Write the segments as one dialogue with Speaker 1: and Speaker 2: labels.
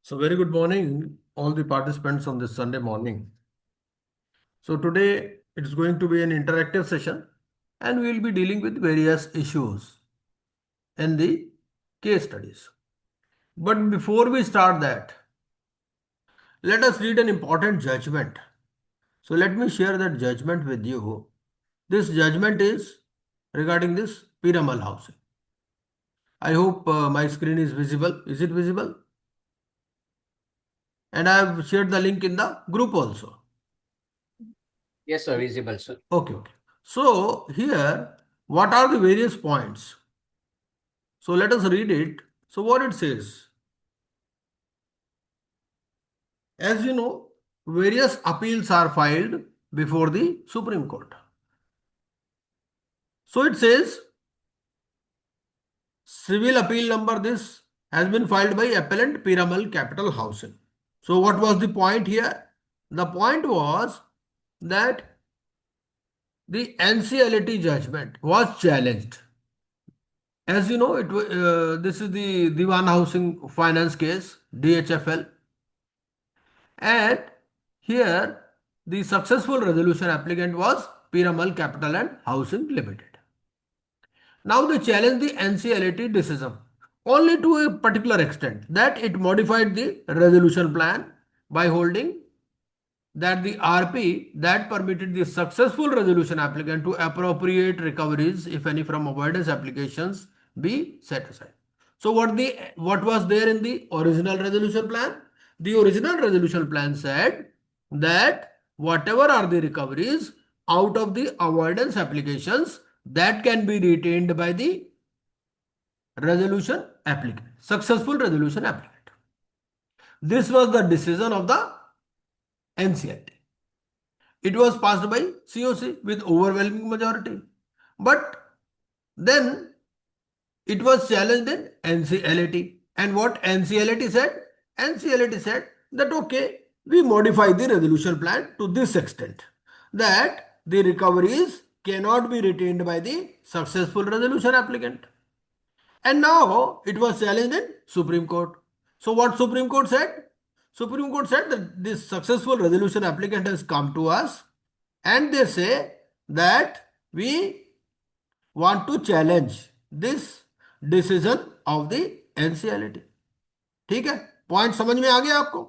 Speaker 1: So, very good morning, all the participants on this Sunday morning. So, today it's going to be an interactive session and we will be dealing with various issues in the case studies. But before we start that, let us read an important judgment. So, let me share that judgment with you. This judgment is regarding this Piramal housing. I hope my screen is visible. Is it visible? And I have shared the link in the group also.
Speaker 2: Yes, sir. Visible, sir.
Speaker 1: Okay, okay. So here, what are the various points? So let us read it. So what it says, as you know, various appeals are filed before the Supreme Court. So it says, civil appeal number this has been filed by appellant Piramal Capital Housing. So what was the point here? The point was that the NCLT judgment was challenged. As you know, this is the Diwan Housing Finance case, DHFL, and here the successful resolution applicant was Piramal Capital and Housing Limited. Now they challenge the NCLT decision only to a particular extent that it modified the resolution plan by holding that the RP that permitted the successful resolution applicant to appropriate recoveries, if any, from avoidance applications be set aside. So what was there in the original resolution plan? The original resolution plan said that whatever are the recoveries out of the avoidance applications that can be retained by the resolution applicant, successful resolution applicant. This was the decision of the NCLT. It was passed by COC with overwhelming majority. But then it was challenged in NCLT. And what NCLT said? NCLT said that okay, we modify the resolution plan to this extent that the recoveries cannot be retained by the successful resolution applicant. And now it was challenged in Supreme Court. So what Supreme Court said? Supreme Court said that this successful resolution applicant has come to us and they say that we want to challenge this decision of the NCLT. ठीक है, point समझ में आ गया आपको?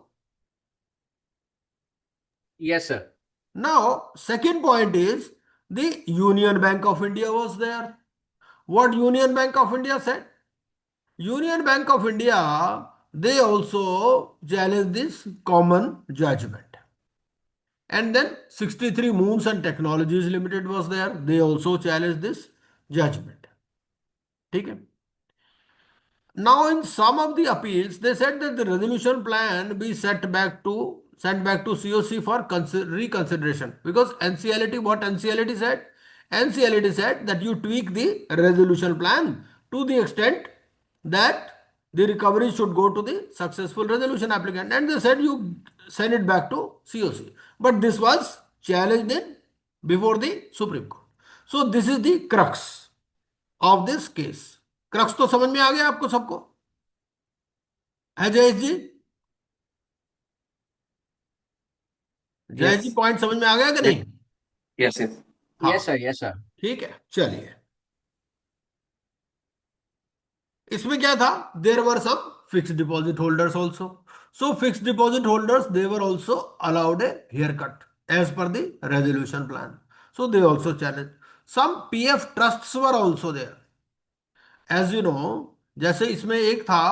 Speaker 2: Yes, sir.
Speaker 1: Now, second point is the Union Bank of India was there. What Union Bank of India said? Union Bank of India, they also challenged this common judgment. And then 63 Moons and Technologies Limited was there. They also challenged this judgment. Okay. Now, in some of the appeals, they said that the resolution plan be sent back to COC for reconsideration. Because NCLT, what NCLT said? NCLT said that you tweak the resolution plan to the extent that the recovery should go to the successful resolution applicant. And they said you send it back to COC. But this was challenged in before the Supreme Court. So this is the crux of this case. Crux तो समझ में आ गया आपको सबको? है जयेश जी? जयेश जी, point समझ में आ गया कि नहीं?
Speaker 3: यस यस
Speaker 1: हाँ,
Speaker 2: Yes, sir. Yes, sir.
Speaker 1: ठीक है, चलिए. इसमें क्या था? There were some fixed deposit holders also. So fixed deposit holders they were also allowed a haircut as per the resolution plan. So they also challenge. Some PF trusts were also there. As you know, जैसे इसमें एक था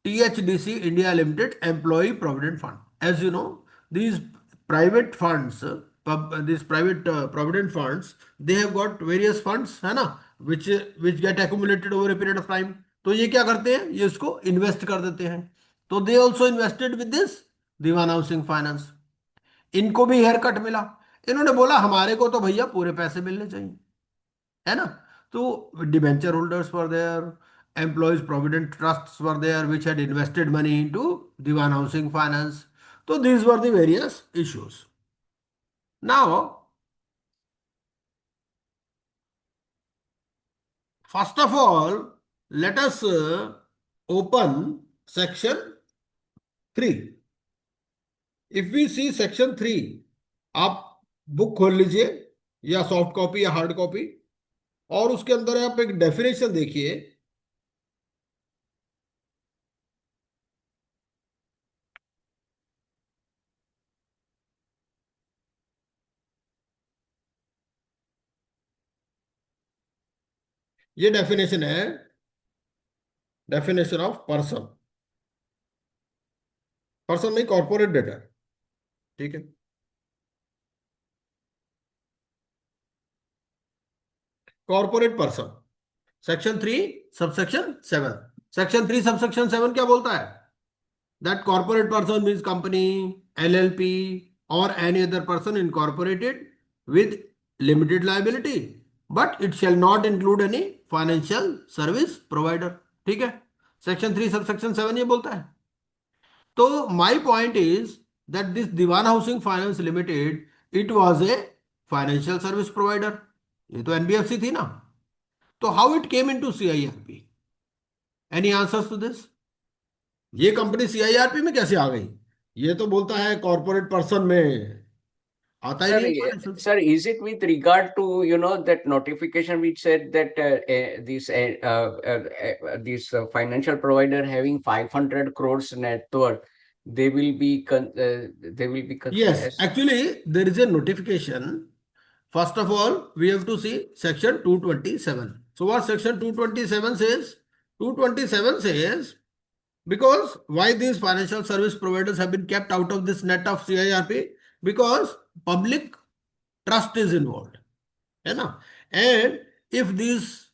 Speaker 1: THDC India limited employ provident fund. As you know, these private funds, these private provident funds, they have got various funds, है ना, which get accumulated over a period of time. तो ये क्या करते हैं? ये इसको इन्वेस्ट कर देते हैं. तो they also invested with this Dewan housing finance. इनको भी हेयर कट मिला. इन्होंने बोला हमारे को तो भैया पूरे पैसे मिलने चाहिए, है ना. तो debenture holders were there, employees provident trusts were there which had invested money into Dewan housing finance. तो these were the various issues. Now first of all, let us open section 3. If we see section 3, आप book खोल लीजिए या soft copy या hard copy, और उसके अंदर आप एक डेफिनेशन देखिए। ये डेफिनेशन है, डेफिनेशन ऑफ पर्सन, पर्सन नहीं, कॉर्पोरेट डेटर, ठीक है। Corporate person, section 3 subsection 7। Section 3 subsection 7 क्या बोलता है? That corporate person means company, LLP, or any other person incorporated with limited liability, but it shall not include any financial service provider। ठीक है, section 3 subsection 7 ये बोलता है। तो my point is that this Dewan housing finance limited, it was a financial service provider. ये तो NBFC थी ना, तो how it came into CIRP? Any answers to this? ये कंपनी CIRP में कैसे आ गई? ये तो बोलता है कॉर्पोरेट पर्सन में, आता ही
Speaker 2: Sir,
Speaker 1: नहीं है financial.
Speaker 2: sir, is it with regard to, that notification which said that this financial provider having 500 crores net worth, they will be
Speaker 1: Yes,
Speaker 2: as,
Speaker 1: actually, there is a notification. First of all, we have to see section 227. So, what section 227 says? 227 says, because why these financial service providers have been kept out of this net of CIRP? Because public trust is involved. है ना? And if these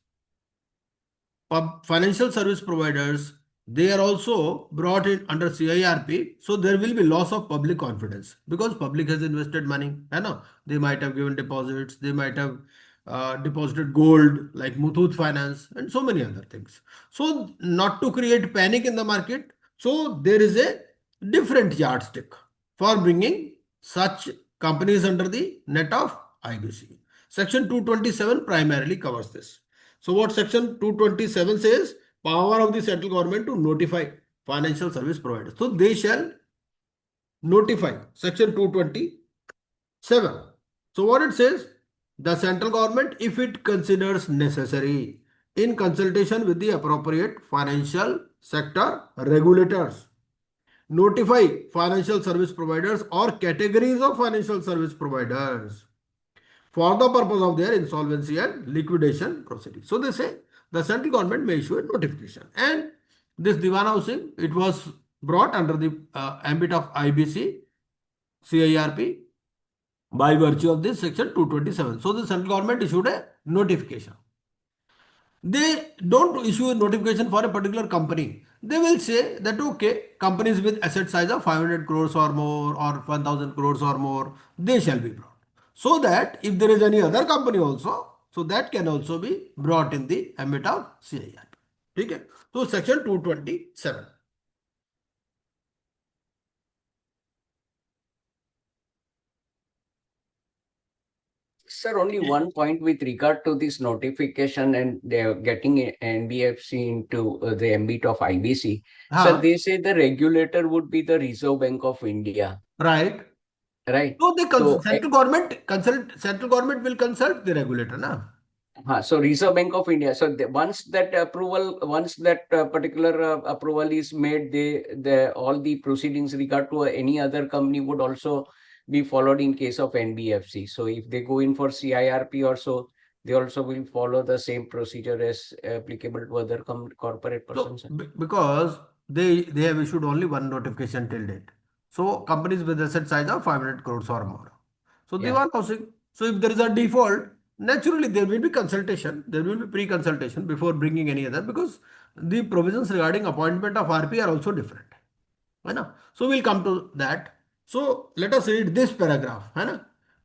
Speaker 1: financial service providers, they are also brought in under CIRP, so there will be loss of public confidence because public has invested money, है ना? They might have given deposits, they might have deposited gold like Muthoot Finance and so many other things. So not to create panic in the market, so there is a different yardstick for bringing such companies under the net of IBC. Section 227 primarily covers this. So what section 227 says? Power of the central government to notify financial service providers. So they shall notify. Section 227. So what it says? The central government, if it considers necessary, in consultation with the appropriate financial sector regulators, notify financial service providers or categories of financial service providers for the purpose of their insolvency and liquidation proceedings. So they say the central government may issue a notification. And this Diwan housing, it was brought under the ambit of IBC, CIRP by virtue of this section 227. So the central government issued a notification. They don't issue a notification for a particular company. They will say that okay, companies with asset size of 500 crores or more or 1000 crores or more, they shall be brought. So that if there is any other company also, so that can also be brought in the ambit of CIRP. ठीक है, तो section 227.
Speaker 2: sir, only one point with regard to this notification and they're getting NBFC into the ambit of IBC. Sir,
Speaker 1: हाँ,
Speaker 2: they say the regulator would be the Reserve Bank of India,
Speaker 1: right.
Speaker 2: right?
Speaker 1: So the
Speaker 2: So,
Speaker 1: central government will consult the regulator, na?
Speaker 2: so Reserve Bank of India. So once that particular approval is made, all the proceedings regard to any other company would also be followed in case of NBFC. So if they go in for CIRP also, they also will follow the same procedure as applicable to other corporate
Speaker 1: So
Speaker 2: persons.
Speaker 1: because they have issued only one notification till date. So companies with asset size of 500 crores or more. So they
Speaker 2: Yeah.
Speaker 1: want housing. So if there is a default, naturally there will be consultation. There will be pre-consultation before bringing any other, because the provisions regarding appointment of RP are also different. है ना? So we'll come to that. So let us read this paragraph. है ना?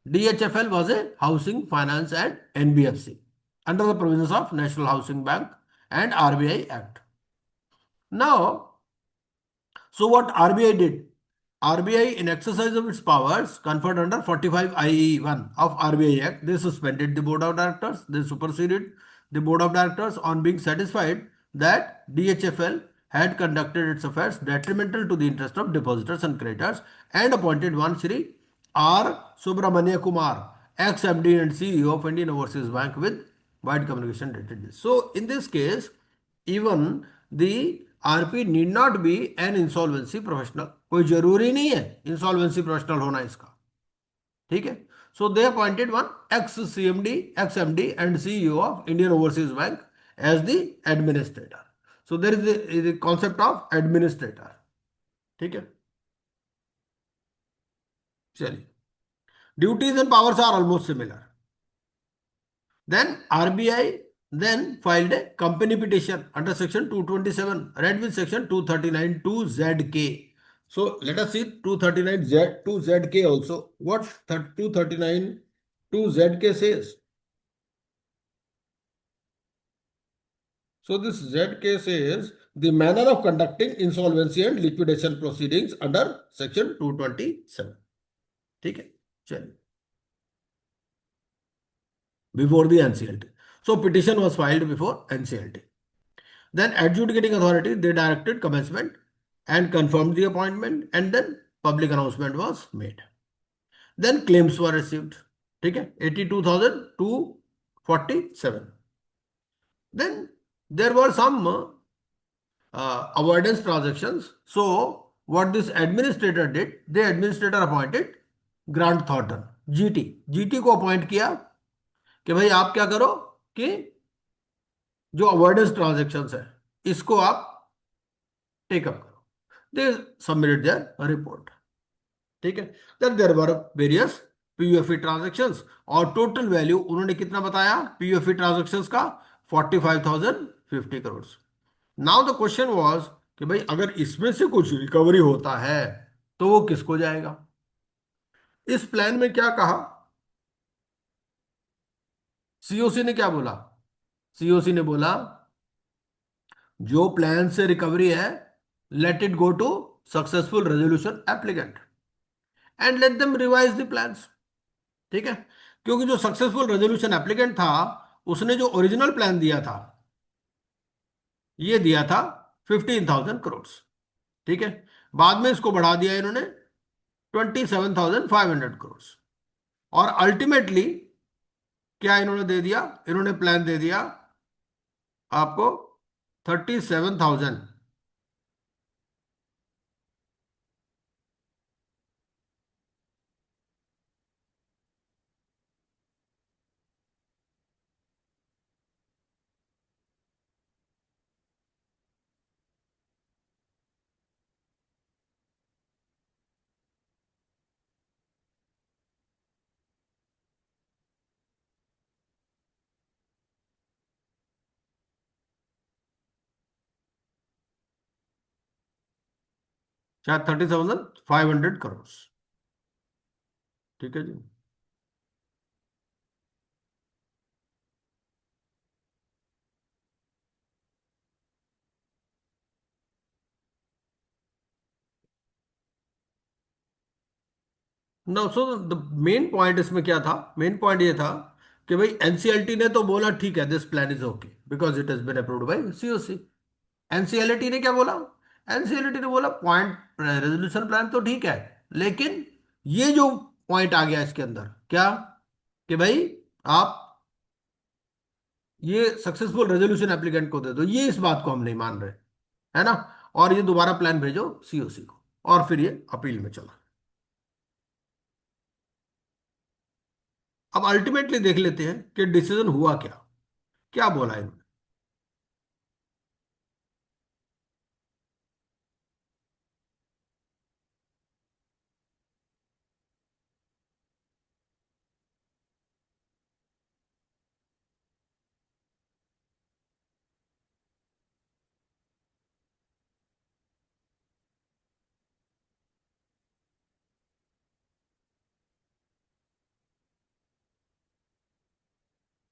Speaker 1: DHFL was a housing finance and NBFC under the provisions of National Housing Bank and RBI Act. Now, so what RBI did? RBI, in exercise of its powers conferred under 45 IE1 of RBI Act, they suspended the board of directors. They superseded the board of directors on being satisfied that DHFL had conducted its affairs detrimental to the interest of depositors and creditors and appointed one Shri R. Subramania Kumar, ex-MD and CEO of Indian Overseas Bank with wide communication dated this. So in this case, even the RP need not be an insolvency professional. कोई जरूरी नहीं है insolvency professional होना इसका. ठीक है. So they appointed one ex-CMD, ex-MD and CEO of Indian Overseas Bank as the administrator. So there is the concept of administrator. ठीक है. चलिए. Duties and powers are almost similar. Then RBI then filed a company petition under section 227 read with section 239 to ZK. So let us see 239 Z to ZK also. What 239 to ZK says? So this ZK says the manner of conducting insolvency and liquidation proceedings under section 227. ठीक है. चलिए. Before the NCLT. So petition was filed before NCLT. Then adjudicating authority, they directed commencement and confirmed the appointment, and then public announcement was made. Then claims were received. ठीक है. 82,247. Then there were some avoidance transactions. So what this administrator did, the administrator appointed Grant Thornton, GT को appoint किया कि भाई आप क्या करो कि जो अवॉइडेंस ट्रांजेक्शंस है इसको आप टेकअप करो. They submitted their report. ठीक है. Then there were various PUFE transactions और टोटल वैल्यू उन्होंने कितना बताया पीयूएफई ट्रांजेक्शंस का 45,050 crore. Now the question was कि भाई अगर इसमें से कुछ रिकवरी होता है तो वो किसको जाएगा. इस प्लान में क्या कहा, सीओसी ने क्या बोला, सीओसी ने बोला जो प्लान से रिकवरी है let it go to successful resolution applicant and let them revise the plans. ठीक है. क्योंकि जो सक्सेसफुल रेजोल्यूशन एप्लीकेंट था उसने जो ओरिजिनल प्लान दिया था ये दिया था 15,000 करोड़. ठीक है. बाद में इसको बढ़ा दिया इन्होंने 27,500 करोड़ और अल्टीमेटली क्या इन्होंने दे दिया, इन्होंने प्लान दे दिया आपको 37,000. शायद 37,500 करोड़. ठीक है जी. No so the main point इसमें क्या था, मेन पॉइंट ये था कि भाई एनसीएलटी ने तो बोला ठीक है this plan is okay because it has been approved by COC. NCLT ने क्या बोला, एनसीएलटी ने बोला पॉइंट रेजोल्यूशन प्लान तो ठीक है लेकिन ये जो पॉइंट आ गया इसके अंदर क्या कि भाई आप ये सक्सेसफुल रेजोल्यूशन एप्लीकेंट को दे दो, ये इस बात को हम नहीं मान रहे, है ना. और ये दोबारा प्लान भेजो सीओसी को और फिर ये अपील में चला. अब अल्टीमेटली देख लेते हैं कि डिसीजन हुआ क्या, क्या बोला इन्होंने.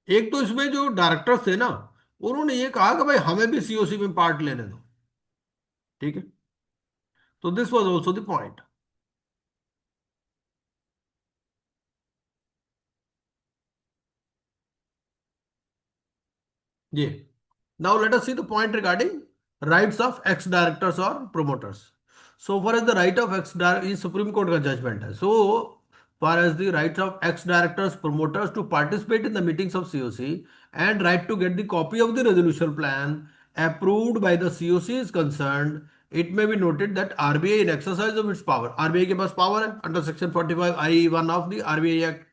Speaker 1: एक तो इसमें जो डायरेक्टर्स थे ना उन्होंने ये कहा कि भाई हमें भी सीओसी में पार्ट लेने दो. ठीक है. तो this was also the point. ये now let us see the point regarding rights of ex-directors or promoters. So far as the right of ex-director is Supreme Court का judgment है. So far as the rights of ex-directors, promoters to participate in the meetings of COC and right to get the copy of the resolution plan approved by the COC is concerned, it may be noted that RBI in exercise of its power, RBI के पास power है under section 45 I1 of the RBI Act,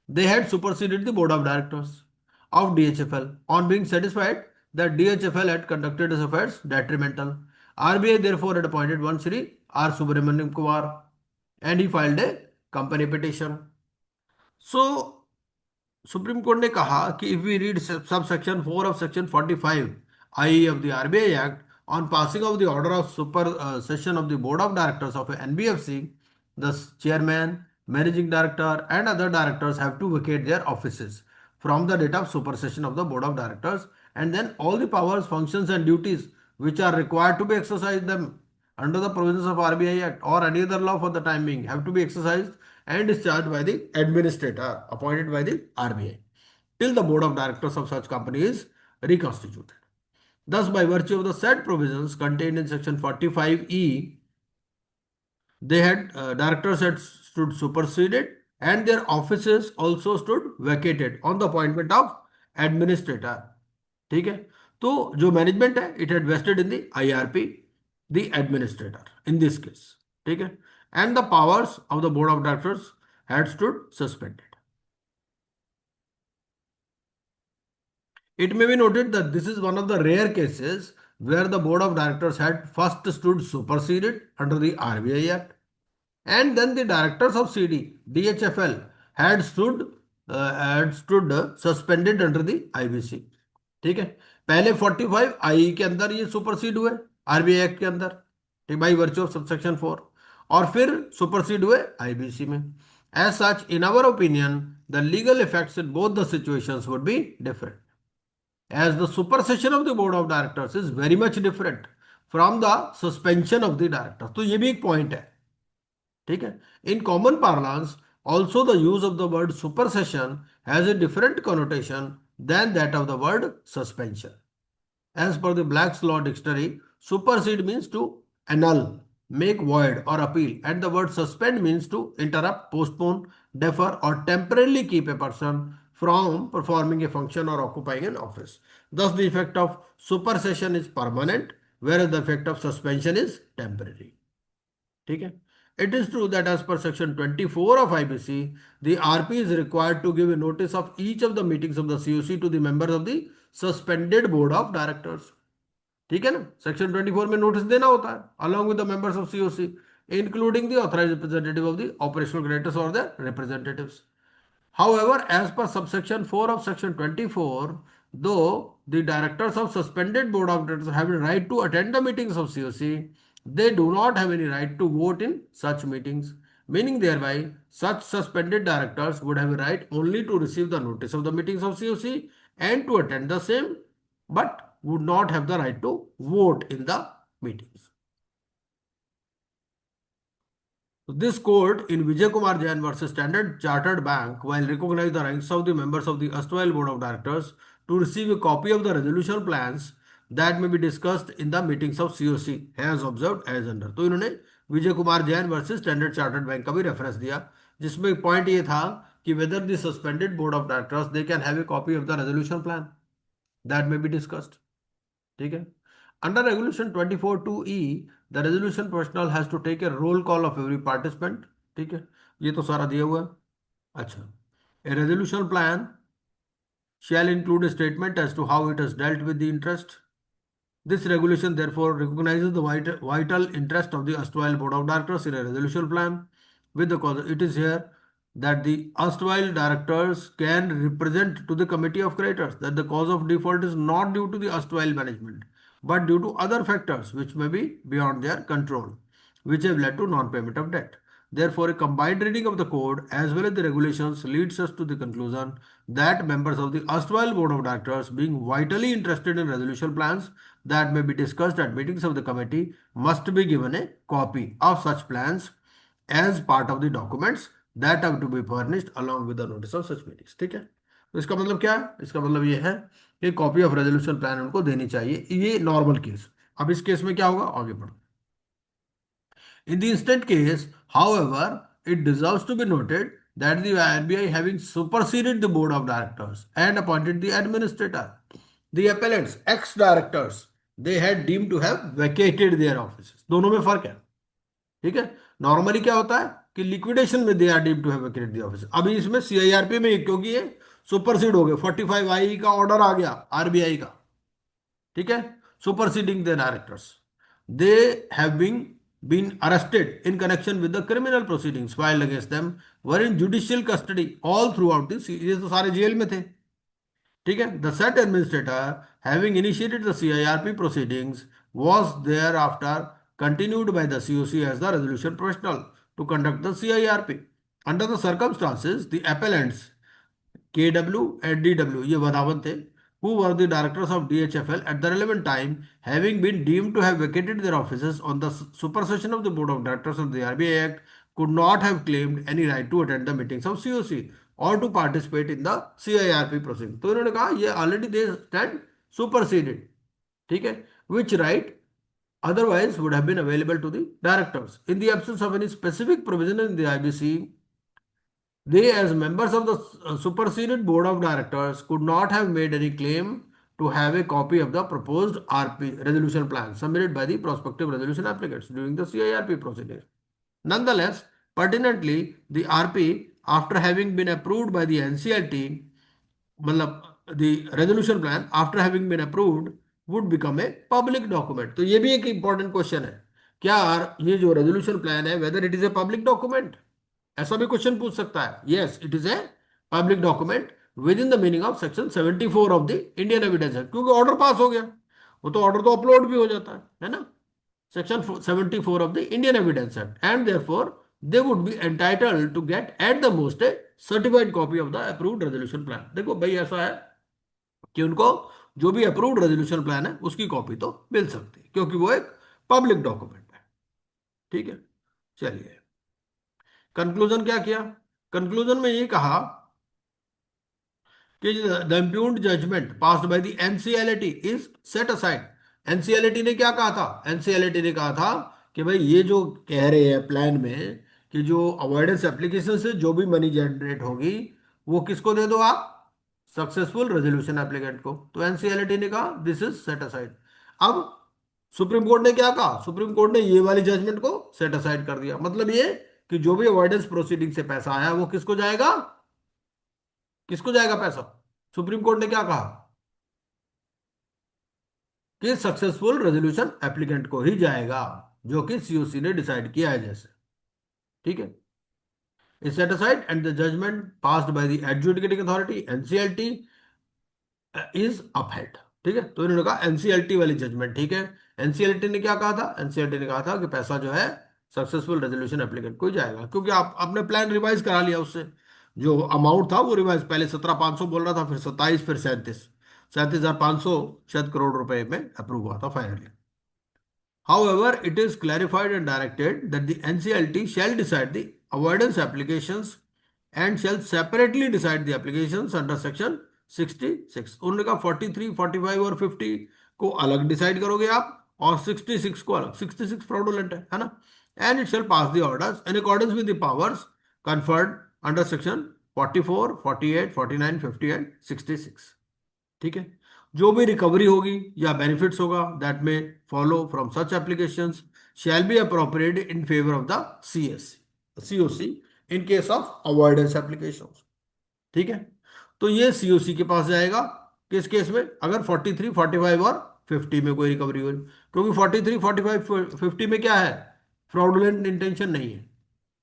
Speaker 1: they had superseded the board of directors of DHFL on being satisfied that DHFL had conducted its affairs detrimental. RBI therefore had appointed one Shri R. Subramaniam Kumar and he filed a company petition. So supreme court ने कहा कि if we read sub section 4 of section 45 I of the RBI act on passing of the order of supersession of the board of directors of NBFC the chairman managing director and other directors have to vacate their offices from the date of supersession of the board of directors, and then all the powers, functions and duties which are required to be exercised them under the provisions of RBI Act or any other law for the time being have to be exercised and discharged by the administrator appointed by the RBI till the board of directors of such company is reconstituted. Thus, by virtue of the said provisions contained in section 45E, they had directors had stood superseded and their offices also stood vacated on the appointment of administrator. ठीक है, तो जो management है it had vested in the IRP the administrator in this case. ठीक है, and the powers of the board of directors had stood suspended. It may be noted that this is one of the rare cases where the board of directors had first stood superseded under the RBI Act and then the directors of CD, DHFL had stood suspended under the IBC. ठीक है, पहले 45 आई के अंदर ये supersede हुए RBI act के अंदर, ठीक, बाई वर्च्यू ऑफ सबसेक्शन 4, और फिर सुपरसीड हुए आईबीसी में. As such in our opinion the legal effects in both the situations would be different, as the supersession of the board of directors is very much different from the suspension of the directors. तो ये भी एक point है. ठीक है, in common parlance also the use of the word supersession has a different connotation than that of the word suspension. As per the Black's Law Dictionary, supersede means to annul, make void or appeal, and the word suspend means to interrupt, postpone, defer or temporarily keep a person from performing a function or occupying an office. Thus, the effect of supersession is permanent, whereas the effect of suspension is temporary. ठीक है, it is true that as per section 24 of IBC, the RP is required to give a notice of each of the meetings of the COC to the members of the suspended board of directors. ठीक है ना, section 24 में notice देना होता है along with the members of COC, including the authorized representative of the operational creditors or their representatives. However, as per subsection 4 of section 24, though the directors of suspended board of directors have a right to attend the meetings of COC, they do not have any right to vote in such meetings, meaning thereby such suspended directors would have a right only to receive the notice of the meetings of COC and to attend the same, but would not have the right to vote in the meetings. This court in Vijay Kumar Jain versus Standard Chartered Bank, while recognized the rights of the members of the erstwhile board of directors to receive a copy of the resolution plans that may be discussed in the meetings of COC, has observed as under. तो इन्होंने Vijay Kumar Jain versus standard chartered bank का भी reference दिया, जिसमें point ये था कि whether the suspended board of directors they can have a copy of the resolution plan that may be discussed. ठीक है, under regulation 24(2)(e), the resolution professional has to take a roll call of every participant. ठीक है, ये तो सारा दिया हुआ है. अच्छा, a resolution plan shall include a statement as to how it has dealt with the interest. This regulation therefore recognizes the vital interest of the erstwhile board of directors in a resolution plan with the cause. It is here that the erstwhile directors can represent to the committee of creditors that the cause of default is not due to the erstwhile management, but due to other factors which may be beyond their control, which have led to non-payment of debt. Therefore, a combined reading of the code as well as the regulations leads us to the conclusion that members of the erstwhile board of directors, being vitally interested in resolution plans that may be discussed at meetings of the committee, must be given a copy of such plans as part of the documents that have to be furnished along with the notice of such meetings. ठीक है, तो इसका मतलब क्या है? इसका मतलब ये है कि कॉपी ऑफ रेजोल्यूशन प्लान उनको देनी चाहिए. ये नॉर्मल केस. अब इस केस में क्या होगा, आगे बढ़ो। In the instant case, however, it deserves to be noted that the RBI having superseded the board of directors and appointed the administrator, the appellants, ex-directors, they had deemed to have vacated their offices. दोनों में फर्क है, ठीक है। Normally क्या होता है कि लिक्विडेशन में they are deemed to have vacated the office. अभी इसमें सीआईआरपी में क्योंकि ये सुपरसीड हो गए, 45I का ऑर्डर आ गया आरबीआई का, ठीक है, superseding the directors, they have been arrested in connection with the criminal proceedings filed against them were in judicial custody all throughout this, ये तो सारे जेल में थे, ठीक है। The set administrator having initiated the CIRP proceedings was thereafter continued by the COC as the resolution professional to conduct the CIRP. Under the circumstances, the appellants KW and DW, ये वधावन थे, who were the directors of DHFL at the relevant time, having been deemed to have vacated their offices on the supersession of the Board of Directors of the RBI Act, could not have claimed any right to attend the meetings of COC or to participate in the CIRP proceeding. तो इन्होंने कहा ये already they stand superseded, ठीक है, which right otherwise would have been available to the directors. In the absence of any specific provision in the IBC, they, as members of the superseded board of directors, could not have made any claim to have a copy of the proposed RP resolution plan submitted by the prospective resolution applicants during the CIRP proceedings. Nonetheless, pertinently, the RP, after having been approved by the NCLT, मतलब the resolution plan, after having been approved, would become a public document. तो ये भी एक important question है, क्या ये जो resolution plan है, whether it is a public document? ऐसा भी क्वेश्चन पूछ सकता है। Yes, it is a public document with in the meaning of section 74 of the Indian evidence act, क्योंकि ऑर्डर पास हो गया, वो तो ऑर्डर तो अपलोड भी हो जाता है ना, section 74 of the Indian evidence act, and therefore they would be entitled to get at the most a certified copy of the approved resolution plan. देखो भाई ऐसा है कि उनको जो भी अप्रूव्ड रेजोल्यूशन प्लान है उसकी कॉपी तो मिल सकती है, क्योंकि वो एक पब्लिक डॉक्यूमेंट है, ठीक है। चलिए, कंक्लूजन क्या किया, कंक्लूजन में ये कहा कि the impugned judgment passed by the NCLT is set aside. NCLT ने क्या कहा था, एनसीएलटी ने कहा था कि भाई ये जो कह रहे हैं प्लान में कि जो अवॉइडेंस एप्लीकेशन से जो भी मनी जनरेट होगी वो किसको दे दो आप, सक्सेसफुल रेजोल्यूशन एप्लीकेंट को। तो एनसीएलटी ने कहा दिस इज सेट असाइड। अब सुप्रीम कोर्ट ने क्या कहा, सुप्रीम कोर्ट ने ये वाली जजमेंट को सेट असाइड कर दिया। मतलब ये कि जो भी अवॉइडेंस प्रोसीडिंग से पैसा आया वो किसको जाएगा, किसको जाएगा पैसा, सुप्रीम कोर्ट ने क्या कहा कि सक्सेसफुल रेजोल्यूशन एप्लीकेंट को ही जाएगा, जो कि सीओसी ने डिसाइड किया है जैसे, ठीक है। Is set aside and the judgment passed by the adjudicating authority NCLT is upheld, ठीक है। तो इन्होंने कहा एनसीएलटी वाली जजमेंट ठीक है। एनसीएलटी ने क्या कहा था, एनसीएलटी ने कहा था कि पैसा जो है सक्सेसफुल रेजोल्यूशन एप्लीकेंट को ही जाएगा, क्योंकि आप आपने प्लान रिवाइज करा लिया, उससे जो अमाउंट था वो रिवाइज, पहले 17,500 बोल रहा था, फिर 27, फिर 37,500 शायद करोड़ रुपए में अप्रूव हुआ था finally. However, it is clarified and directed that the NCLT shall decide the avoidance applications and shall separately decide the applications under section 66। उन्होंने कहा 43, 45 और 50 को अलग डिसाइड करोगे आप, और 66 को अलग, 66 फ्रॉडुलेंट है ना, and it shall pass the orders in accordance with the powers conferred under section 44, 48, 49, 50 and 66, ठीक है। जो भी रिकवरी होगी या बेनिफिट्स होगा दैट में follow from such applications shall be appropriate in favour of the COC in case of avoidance applications, ठीक है। तो ये सीओसी के पास जाएगा किस केस में, अगर 43, 45 और 50 में कोई रिकवरी हो, क्योंकि 43, 45, 50 में क्या है, फ्रॉडुलेंट इंटेंशन नहीं है,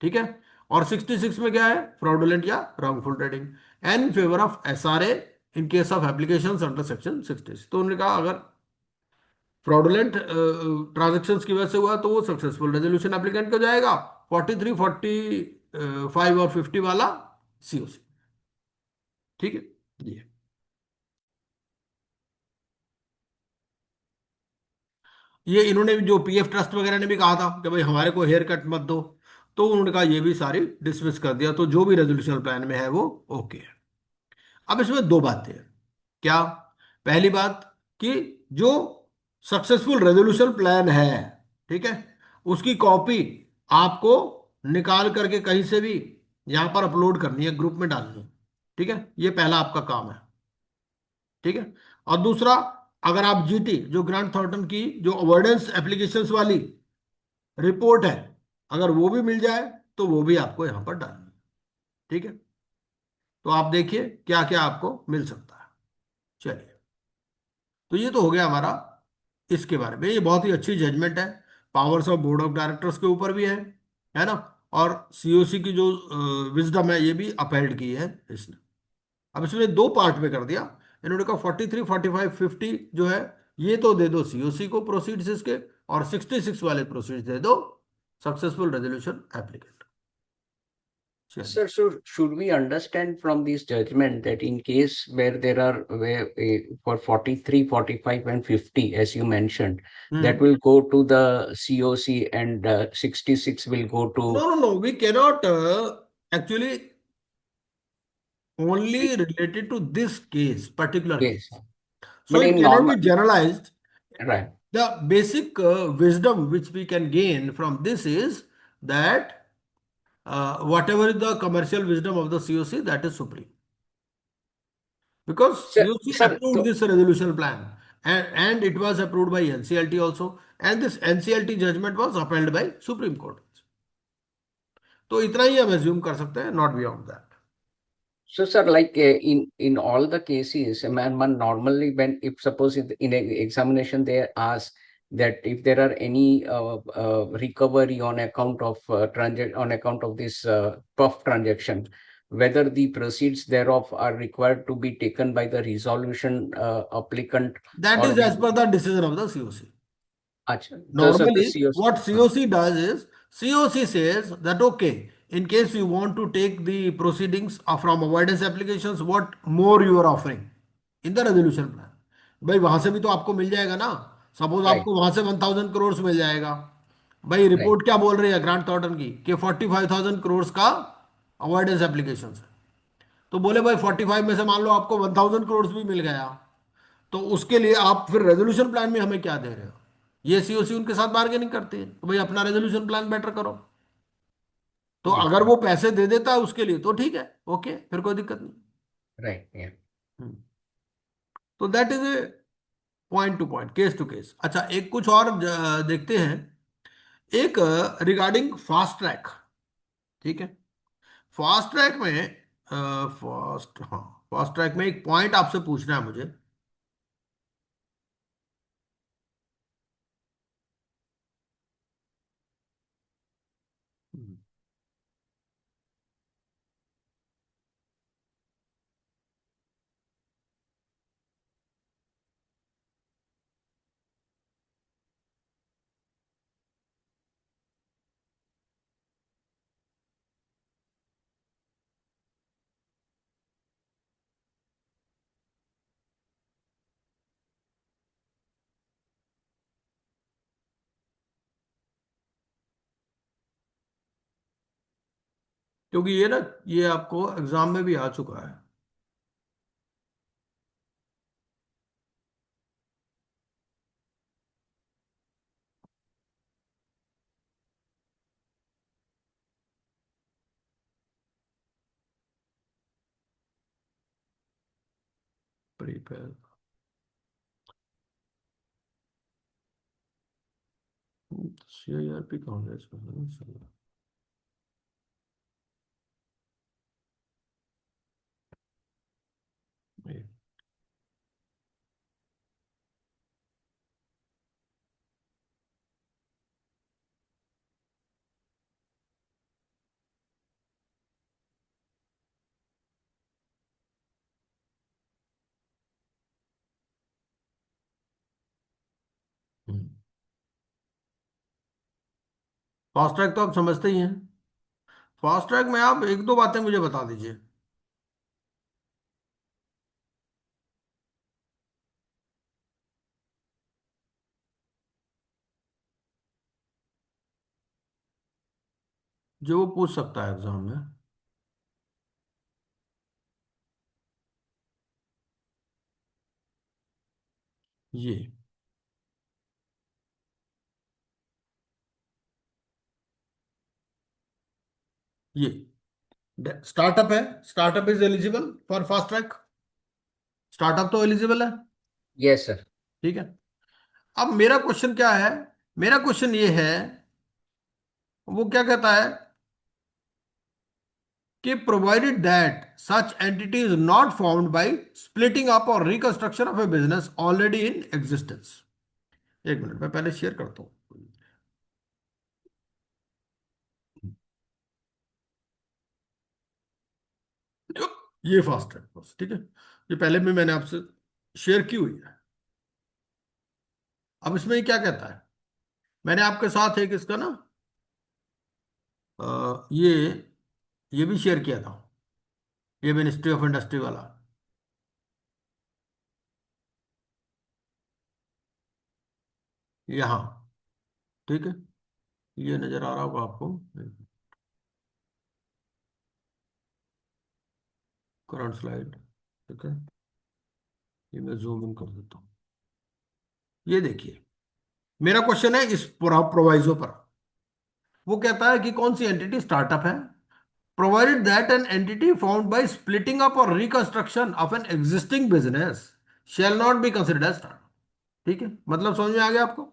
Speaker 1: ठीक है। और 66 में क्या है, फ्रॉडुलेंट या wrongful trading, and in favour of SRA in case of application under section 66। तो उन्होंने कहा अगर फ्रॉडुलेंट ट्रांजेक्शन्स की वजह से हुआ तो वो सक्सेसफुल रेजोल्यूशन एप्लीकेंट को जाएगा, 43, 45 और 50 वाला सीओसी, ठीक है। ये इन्होंने जो पीएफ ट्रस्ट वगैरह ने भी कहा था कि भाई हमारे को हेयर कट मत दो, तो उन्होंने कहा ये भी सारी डिसमिस कर दिया, तो जो भी रेजोल्यूशन प्लान में है वो ओके है। अब इसमें दो बातें हैं, क्या, पहली बात कि जो सक्सेसफुल रेजोल्यूशन प्लान है, ठीक है, उसकी कॉपी आपको निकाल करके कहीं से भी यहां पर अपलोड करनी है, ग्रुप में डालनी है, ठीक है, ये पहला आपका काम है, ठीक है। और दूसरा, अगर आप जीटी जो ग्रांट थॉर्टन की जो अवॉइडेंस एप्लीकेशंस वाली रिपोर्ट है, अगर वो भी मिल जाए तो वो भी आपको यहां पर डालनी है, ठीक है। तो आप देखिए क्या क्या आपको मिल सकता है। चलिए, तो ये तो हो गया हमारा इसके बारे में। ये बहुत ही अच्छी जजमेंट है, powers of board of directors के ऊपर भी है ना। और सीओसी की जो विजडम है ये भी अपहेल्ड की है इसने। अब इसने दो पार्ट में कर दिया, इन्होंने कहा 43, 45, 50 जो है ये तो दे दो सीओसी को प्रोसीड्स इसके, और 66 वाले प्रोसीड्स दे दो सक्सेसफुल रेजोल्यूशन एप्लीकेंट। चलिए।
Speaker 2: Sir, so should we understand from this judgment that in case where there are where for 43, 45, and 50, as you mentioned, that
Speaker 1: hmm.
Speaker 2: will go to the COC and 66 will go
Speaker 1: no
Speaker 2: to
Speaker 1: no no, we cannot actually only related to this case, particular
Speaker 2: yes.
Speaker 1: case. So
Speaker 2: But
Speaker 1: it
Speaker 2: in
Speaker 1: cannot
Speaker 2: normal,
Speaker 1: be generalized.
Speaker 2: right,
Speaker 1: The basic wisdom which we can gain from this is that whatever is the commercial wisdom of the COC, that is supreme. Because
Speaker 2: sir,
Speaker 1: COC
Speaker 2: sir,
Speaker 1: approved
Speaker 2: so,
Speaker 1: this resolution plan, and it was approved by NCLT also, and this NCLT judgment was upheld by Supreme Court. तो इतना ही हम assume कर सकते हैं, not beyond that.
Speaker 2: so sir, like in all the cases, a man normally when if suppose in a examination they ask that if there are any recovery on account of on account of this puff transaction, whether the proceeds thereof are required to be taken by the resolution applicant
Speaker 1: That
Speaker 2: or
Speaker 1: is as
Speaker 2: with
Speaker 1: per the decision of the COC.
Speaker 2: Acha, the
Speaker 1: Normally,
Speaker 2: COC.
Speaker 1: what COC does is COC says that okay, in case you want to take the proceedings from avoidance applications, what more you are offering in the resolution plan. भाई वहां से भी तो आपको मिल जाएगा ना। Suppose
Speaker 2: Right,
Speaker 1: आपको वहां से 1000 करोड़ मिल जाएगा। भाई
Speaker 2: right,
Speaker 1: रिपोर्ट क्या बोल रही है ग्रांट थॉर्टन की कि 45,000 करोड़ का अवॉइडेंस एप्लीकेशन है। तो बोले भाई 45 में से मान लो आपको 1000 करोड़ भी मिल गया, तो उसके लिए आप फिर रेजोल्यूशन प्लान में हमें क्या दे रहे हो। ये सीओसी उनके साथ बार्गेनिंग करती है, तो भाई अपना रेजोल्यूशन प्लान बेटर करो। तो
Speaker 2: yes,
Speaker 1: अगर वो पैसे दे देता है उसके लिए तो ठीक है, ओके, फिर कोई दिक्कत नहीं।
Speaker 2: right, yeah.
Speaker 1: हम्म। तो that is a point to point, case to case. अच्छा, एक कुछ और देखते हैं। एक रिगार्डिंग फास्ट ट्रैक, ठीक है। फास्ट ट्रैक में फास्ट ट्रैक में एक पॉइंट आपसे पूछना है मुझे। हम्म। क्योंकि ये ना, ये आपको एग्जाम में भी आ चुका है। प्रीपेड सीआईआरपी कौन है इसमें? ये। फास्ट ट्रैक तो आप समझते ही हैं। फास्ट ट्रैक में आप एक दो बातें मुझे बता दीजिए। जो वो पूछ सकता है एग्जाम में। ये ये स्टार्टअप है, startup is eligible for fast track, startup तो एलिजिबल है।
Speaker 2: Yes sir.
Speaker 1: ठीक है। अब मेरा क्वेश्चन क्या है, मेरा क्वेश्चन ये है, वो क्या कहता है कि provided that such entity is not formed by splitting up और reconstruction of a business already in existence. एक मिनट मैं पहले शेयर करता हूं। ये फास्ट है बस, ठीक है। ये पहले भी मैंने आपसे शेयर की हुई है। अब इसमें ये क्या कहता है, मैंने आपके साथ एक इसका ना ये भी शेयर किया था, ये मिनिस्ट्री ऑफ इंडस्ट्री वाला। यहाँ, ठीक है, ये नजर आ रहा होगा आपको, करंट स्लाइड, ठीक है। ये मैं जूम इन कर देता हूँ। ये देखिए, मेरा क्वेश्चन है इस प्रोवाइजो पर। वो कहता है कि कौन सी एंटिटी स्टार्टअप है, provided that an entity found by splitting up और reconstruction of an existing business shall not be considered as startup. ठीक है, मतलब समझ में आ गया आपको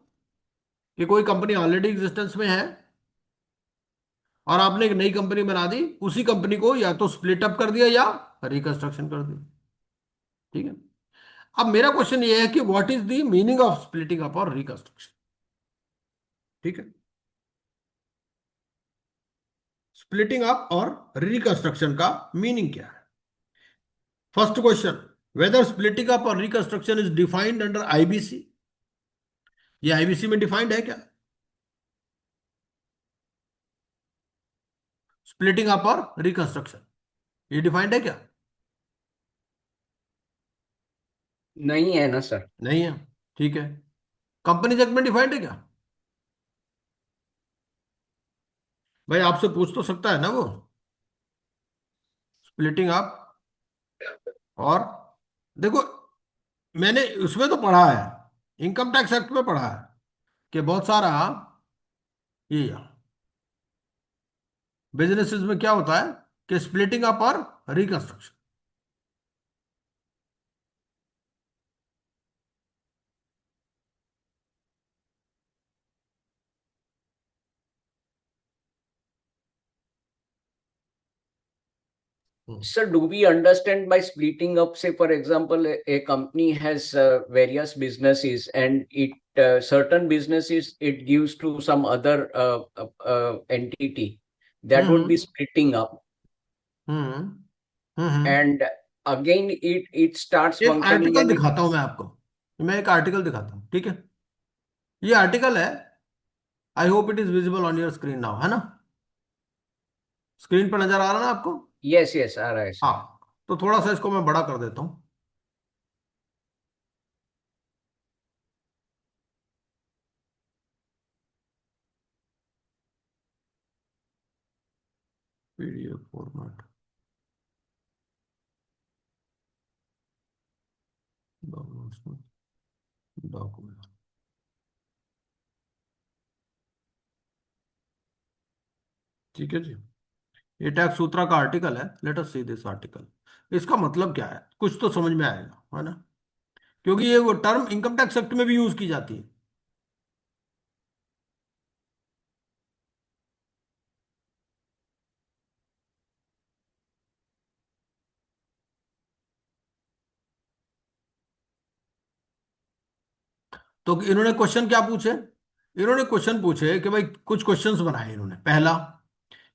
Speaker 1: कि कोई कंपनी ऑलरेडी एग्जिस्टेंस में है और आपने एक नई कंपनी बना दी, उसी कंपनी को या तो स्प्लिट अप कर दिया या रिकंस्ट्रक्शन कर दिया। ठीक है। अब मेरा क्वेश्चन ये है कि what is the meaning of splitting up और रिकंस्ट्रक्शन। ठीक है, स्प्लिटिंग अप और रिकंस्ट्रक्शन का मीनिंग क्या है। First question, whether splitting up और reconstruction is defined under IBC. ये आईबीसी में डिफाइंड है क्या, स्प्लिटिंग अप और रिकंस्ट्रक्शन, ये डिफाइंड है क्या?
Speaker 2: नहीं है ना सर।
Speaker 1: नहीं है। ठीक है, कंपनी एक्ट में डिफाइंड है क्या? भाई आपसे पूछ तो सकता है ना वो, स्प्लिटिंग अप और, देखो मैंने उसमें तो पढ़ा है, इनकम टैक्स एक्ट में पढ़ा है कि बहुत सारा ये बिजनेसेस में क्या होता है कि स्प्लिटिंग अप और reconstruction.
Speaker 2: Sir, do we understand by splitting up, say, for example, a company has various businesses and it certain businesses it gives to some other entity that would be
Speaker 1: hmm
Speaker 2: splitting up,
Speaker 1: hmm hmm.
Speaker 2: and again it starts
Speaker 1: एक
Speaker 2: functioning
Speaker 1: article
Speaker 2: and it,
Speaker 1: दिखाता हूं मैं आपको, मैं एक article दिखाता हूं, ठीक है। ये आर्टिकल है, I hope it is visible on your screen now, है ना? स्क्रीन पर नजर आ रहा है ना आपको?
Speaker 2: yes, yes, all right, sir.
Speaker 1: हाँ, तो थोड़ा सा इसको मैं बड़ा कर देता हूँ। पीडीएफ फॉर्मेट, डॉक्यूमेंट, ठीक है जी। ये टैक्स सूत्रा का आर्टिकल है, late us see this article. इसका मतलब क्या है, कुछ तो समझ में आएगा, है ना? क्योंकि ये वो टर्म इनकम टैक्स एक्ट में भी यूज की जाती है। तो इन्होंने क्वेश्चन क्या पूछे, इन्होंने क्वेश्चन पूछे कि भाई कुछ क्वेश्चंस बनाए इन्होंने। पहला,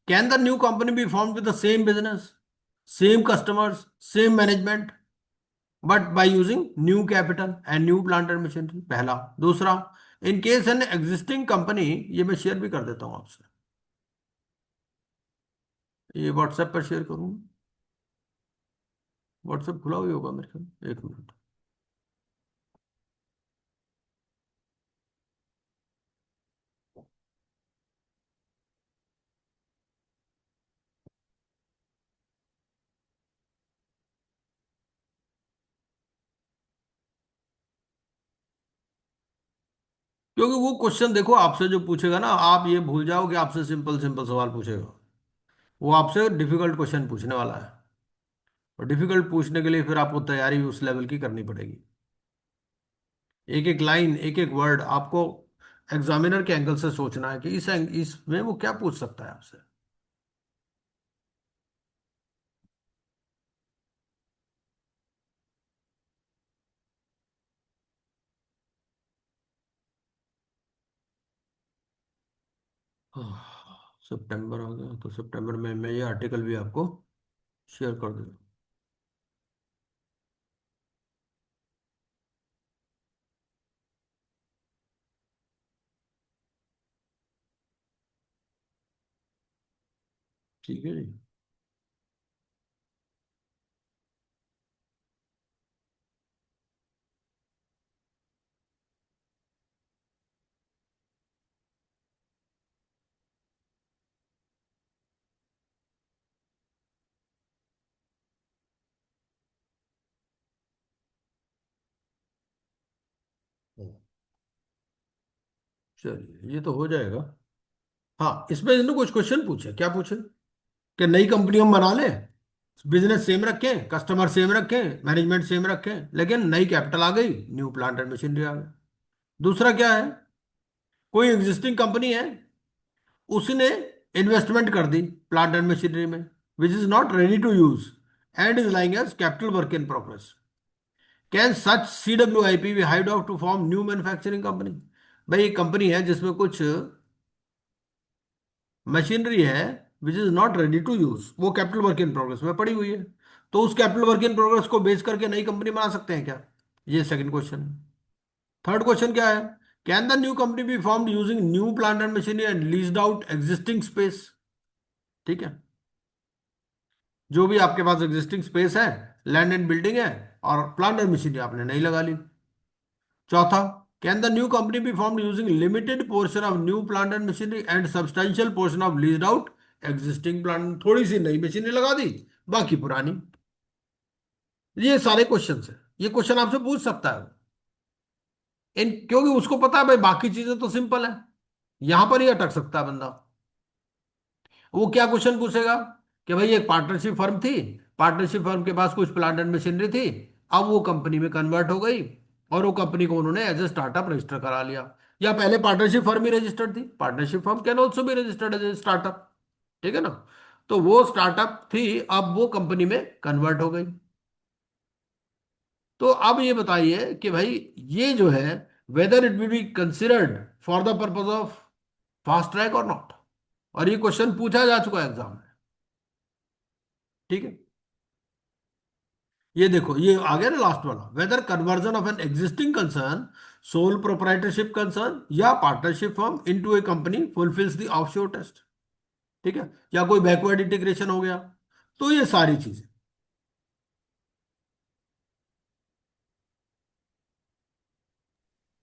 Speaker 1: can the new company be formed with the same business, same customers, same management, but by using new capital and new plant and machinery? पहला। दूसरा, in case an existing company, ये मैं शेयर भी कर देता हूं आपसे, ये व्हाट्सएप पर शेयर करूँ, व्हाट्सएप खुला हुआ होगा मेरे ख्याल, एक मिनट। क्योंकि वो क्वेश्चन देखो आपसे जो पूछेगा ना, आप ये भूल जाओ कि आपसे सिंपल सिंपल सवाल पूछेगा। वो आपसे डिफिकल्ट क्वेश्चन पूछने वाला है, और डिफिकल्ट पूछने के लिए फिर आपको तैयारी उस लेवल की करनी पड़ेगी। एक एक लाइन, एक एक वर्ड आपको एग्जामिनर के एंगल से सोचना है कि इसमें वो क्या पूछ सकता है आपसे। सितंबर आ गया, तो सितंबर में मैं ये आर्टिकल भी आपको शेयर कर दूँ। ठीक है जी। चलिए ये तो हो जाएगा। हाँ, इसमें इन्होंने कुछ क्वेश्चन पूछे, क्या पूछे कि नई कंपनी हम बना लें, बिजनेस सेम रखें, कस्टमर सेम रखें, मैनेजमेंट सेम रखें, लेकिन नई कैपिटल आ गई, न्यू प्लांट एंड मशीनरी आ गई। दूसरा क्या है, कोई एग्जिस्टिंग कंपनी है, उसने इन्वेस्टमेंट कर दी प्लांट एंड मशीनरी में, which is not ready to use and is lying as capital work in progress. Can such CWIP be hived out to form new manufacturing company. भाई एक company है जिसमें कुछ machinery है which is not ready to use, वो capital work in progress में पड़ी हुई है, तो उस कैपिटल वर्क इन प्रोग्रेस को बेच करके नई कंपनी बना सकते हैं क्या? ये सेकंड क्वेश्चन है। थर्ड क्वेश्चन क्या है, can the new company be formed using new plant and machinery and leased out existing space. ठीक है, जो भी आपके पास एग्जिस्टिंग स्पेस है, लैंड एंड बिल्डिंग है, और प्लांट एंड मशीनरी आपने नहीं लगा ली। चौथा, can the new company be formed using limited portion of new plant and machinery and substantial portion of leased out existing plant. थोड़ी सी नई मशीनरी लगा दी, बाकी पुरानी। ये सारे क्वेश्चन है, ये क्वेश्चन आपसे पूछ सकता है इन, क्योंकि उसको पता है भाई बाकी चीजें तो सिंपल है, यहां पर ही अटक सकता है बंदा। वो क्या क्वेश्चन पूछेगा कि भाई एक पार्टनरशिप फर्म थी, पार्टनरशिप फर्म के पास कुछ प्लांट एंड मशीनरी थी, अब वो कंपनी में कन्वर्ट हो गई, और वो कंपनी को उन्होंने एज ए स्टार्टअप रजिस्टर करा लिया। या पहले पार्टनरशिप फर्म ही रजिस्टर्ड थी, पार्टनरशिप फर्म कैन ऑल्सो भी रजिस्टर्ड एज ए स्टार्टअप। ठीक है ना? तो वो स्टार्टअप थी, अब वो कंपनी में कन्वर्ट हो गई। तो अब ये बताइए कि भाई ये जो है, whether it will be considered for the purpose of fast track और नॉट। और ये क्वेश्चन पूछा जा चुका है एग्जाम में। ठीक है, ये देखो ये आ गया ना लास्ट वाला, whether conversion of an existing concern, sole proprietorship concern या partnership firm into a company fulfils the offshore test. ठीक है, या कोई बैकवर्ड इंटीग्रेशन हो गया, तो ये सारी चीजें।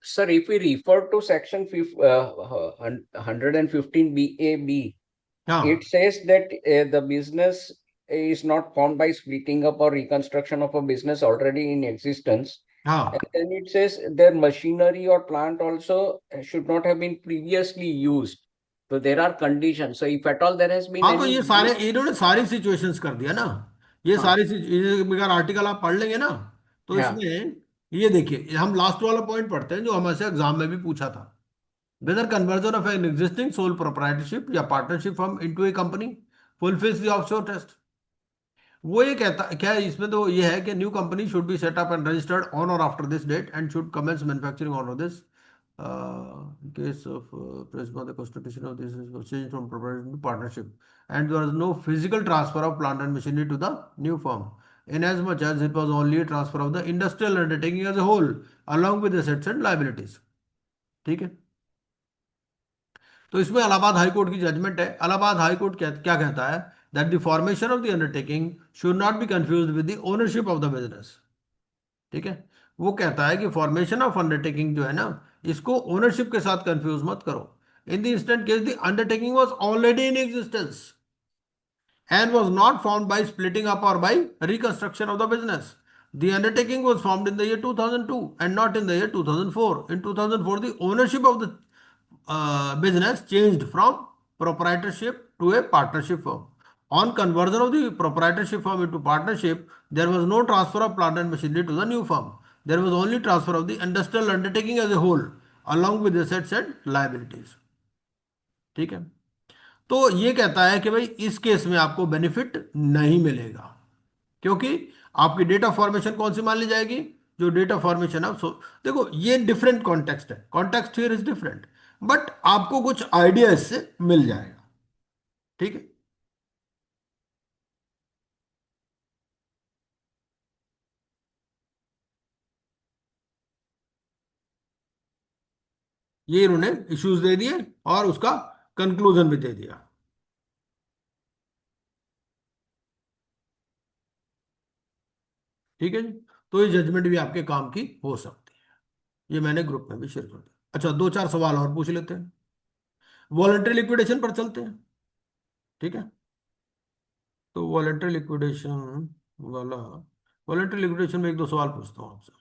Speaker 2: Sir, if we refer to section 115 BAB, it
Speaker 1: हाँ
Speaker 2: says that the business is not formed by splitting up or reconstruction of a business already in existence. And
Speaker 1: हाँ
Speaker 2: then it says their machinery or plant also should not have been previously used. So there are conditions. So if at all there has been
Speaker 1: हाँ, तो
Speaker 2: any
Speaker 1: ये सारे
Speaker 2: use,
Speaker 1: इन्होंने सारी situations कर दिया ना। ये
Speaker 2: हाँ,
Speaker 1: सारी अगर आर्टिकल आप पढ़ लेंगे ना, तो
Speaker 2: हाँ,
Speaker 1: इसमें ये देखिए, हम लास्ट वाला पॉइंट पढ़ते हैं जो हमसे एग्जाम में भी पूछा था। Whether conversion of an existing sole proprietorship या partnership firm into a company fulfils the offshore test. वो ये कहता क्या है इसमें, तो ये है कि new company should be set up and registered on और after this date and should commence manufacturing on this case of principle the constitution of this change from proprietorship to partnership and there is no physical transfer of plant and machinery to the new firm in as much as it was only transfer of the industrial undertaking as a whole along with assets and liabilities। ठीक है, तो इसमें Allahabad high court की judgement है। Allahabad high court क्या क्या कहता है, that the formation of the undertaking should not be confused with the ownership of the business. ठीक है, वो कहता है कि फॉर्मेशन ऑफ अंडरटेकिंग जो है ना, इसको ओनरशिप के साथ कंफ्यूज मत करो। In the instant case the undertaking was already in existence and was not formed by splitting up or by reconstruction of the business. The undertaking was formed in the year 2002 and not in the year 2004. In 2004, the ownership of the business changed from proprietorship to a partnership firm. On conversion of the proprietorship firm into partnership, there was no transfer of plant and machinery to the new firm. There was only transfer of the industrial undertaking as a whole, along with assets and liabilities. ठीक है, तो ये कहता है कि भाई इस case में आपको बेनिफिट नहीं मिलेगा, क्योंकि आपकी डेट ऑफ फॉर्मेशन कौन सी मान ली जाएगी, जो डेट ऑफ फॉर्मेशन है। सो देखो ये डिफरेंट कॉन्टेक्स्ट है, context here is different, but आपको कुछ आइडिया इससे मिल जाएगा। ठीक है, ये इन्होंने इश्यूज दे दिए और उसका कंक्लूजन भी दे दिया। ठीक है जी, तो ये जजमेंट भी आपके काम की हो सकती है, ये मैंने ग्रुप में भी शेयर कर दिया। अच्छा, दो चार सवाल और पूछ लेते हैं, वॉलंटरी लिक्विडेशन पर चलते हैं। ठीक है, तो वॉलंटरी लिक्विडेशन वाला, वॉलंटरी लिक्विडेशन में एक दो सवाल पूछता हूँ आपसे।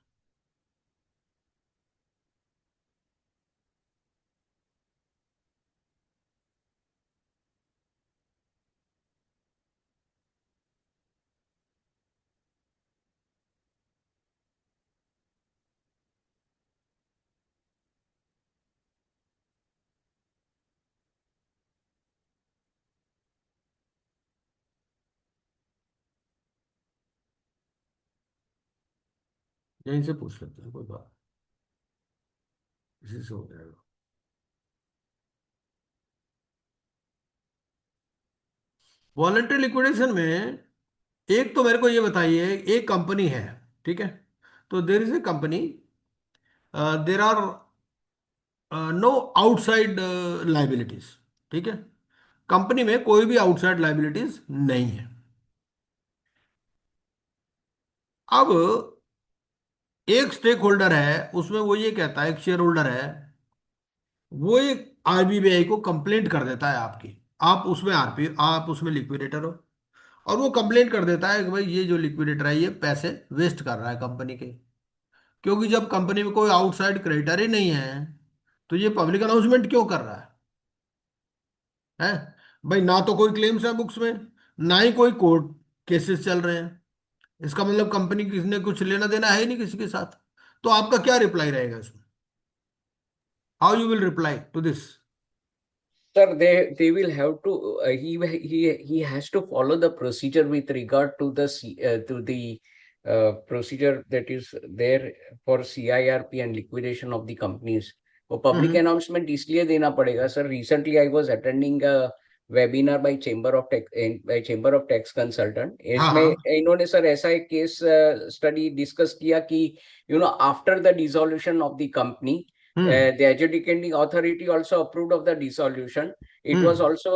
Speaker 1: यहीं से पूछ लेते हैं, कोई बात, इसी से हो जाएगा। वॉलंटरी लिक्विडेशन में एक तो मेरे को ये बताइए, एक कंपनी है, ठीक है, तो there is a company, there are no outside liabilities. ठीक है, कंपनी में कोई भी आउटसाइड लाइबिलिटीज नहीं है। अब एक स्टेक होल्डर है उसमें, वो ये कहता है, एक शेयर होल्डर है, वो एक आरबीआई को कंप्लेंट कर देता है आपकी, आप उसमें आरपी, आप उसमें लिक्विडेटर हो, और वो कंप्लेंट कर देता है कि भाई ये जो लिक्विडेटर है ये पैसे वेस्ट कर रहा है कंपनी के, क्योंकि जब कंपनी में कोई आउटसाइड क्रेडिटर ही नहीं है तो ये पब्लिक अनाउंसमेंट क्यों कर रहा है? भाई ना तो कोई क्लेम्स है बुक्स में, ना ही कोई कोर्ट केसेस चल रहे हैं, इसका मतलब कंपनी किसी ने कुछ लेना देना है ही नहीं किसी के साथ। तो आपका क्या रिप्लाई रहेगा इसमें, how you will reply to this?
Speaker 2: Sir, they will have to he has to follow the procedure with regard to the procedure that is there for CIRP and liquidation of the companies. वो public
Speaker 1: हम्म।
Speaker 2: announcement इसलिए देना पड़ेगा sir. Recently, I was attending a webinar by Chamber of Tax Consultant.
Speaker 1: हाँ
Speaker 2: इसमें
Speaker 1: हाँ।
Speaker 2: इन्होंने sir ऐसा एक केस स्टडी डिस्कस किया कि after the dissolution of the company,
Speaker 1: hmm
Speaker 2: the adjudicating authority also approved of the dissolution. It was
Speaker 1: hmm
Speaker 2: also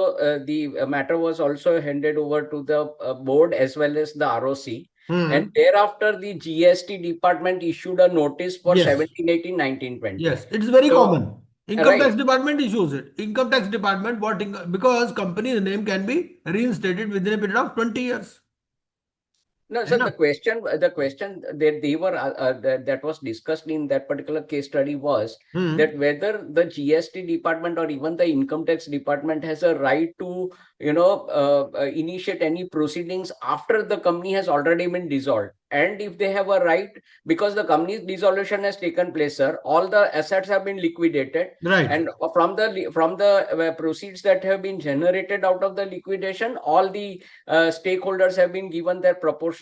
Speaker 2: the matter was also handed over to the board as well as the ROC. And
Speaker 1: hmm.
Speaker 2: thereafter, the GST department issued a notice for
Speaker 1: yes,
Speaker 2: 17, 18, 19, 20.
Speaker 1: Yes, it's very
Speaker 2: So,
Speaker 1: common, income
Speaker 2: right.
Speaker 1: Tax department issues it, income tax department what, because company name can be reinstated within a period of 20 years,
Speaker 2: No,
Speaker 1: है
Speaker 2: so
Speaker 1: ना?
Speaker 2: the question that they were that was discussed in that particular case study was
Speaker 1: hmm.
Speaker 2: that whether the GST department or even the income tax department has a right to initiate any proceedings after the company has already been dissolved, and if they have a right, because the company's dissolution has taken place, sir, all the assets have been liquidated,
Speaker 1: right.
Speaker 2: and from the proceeds that have been generated out of the liquidation, all the stakeholders have been given their proportionate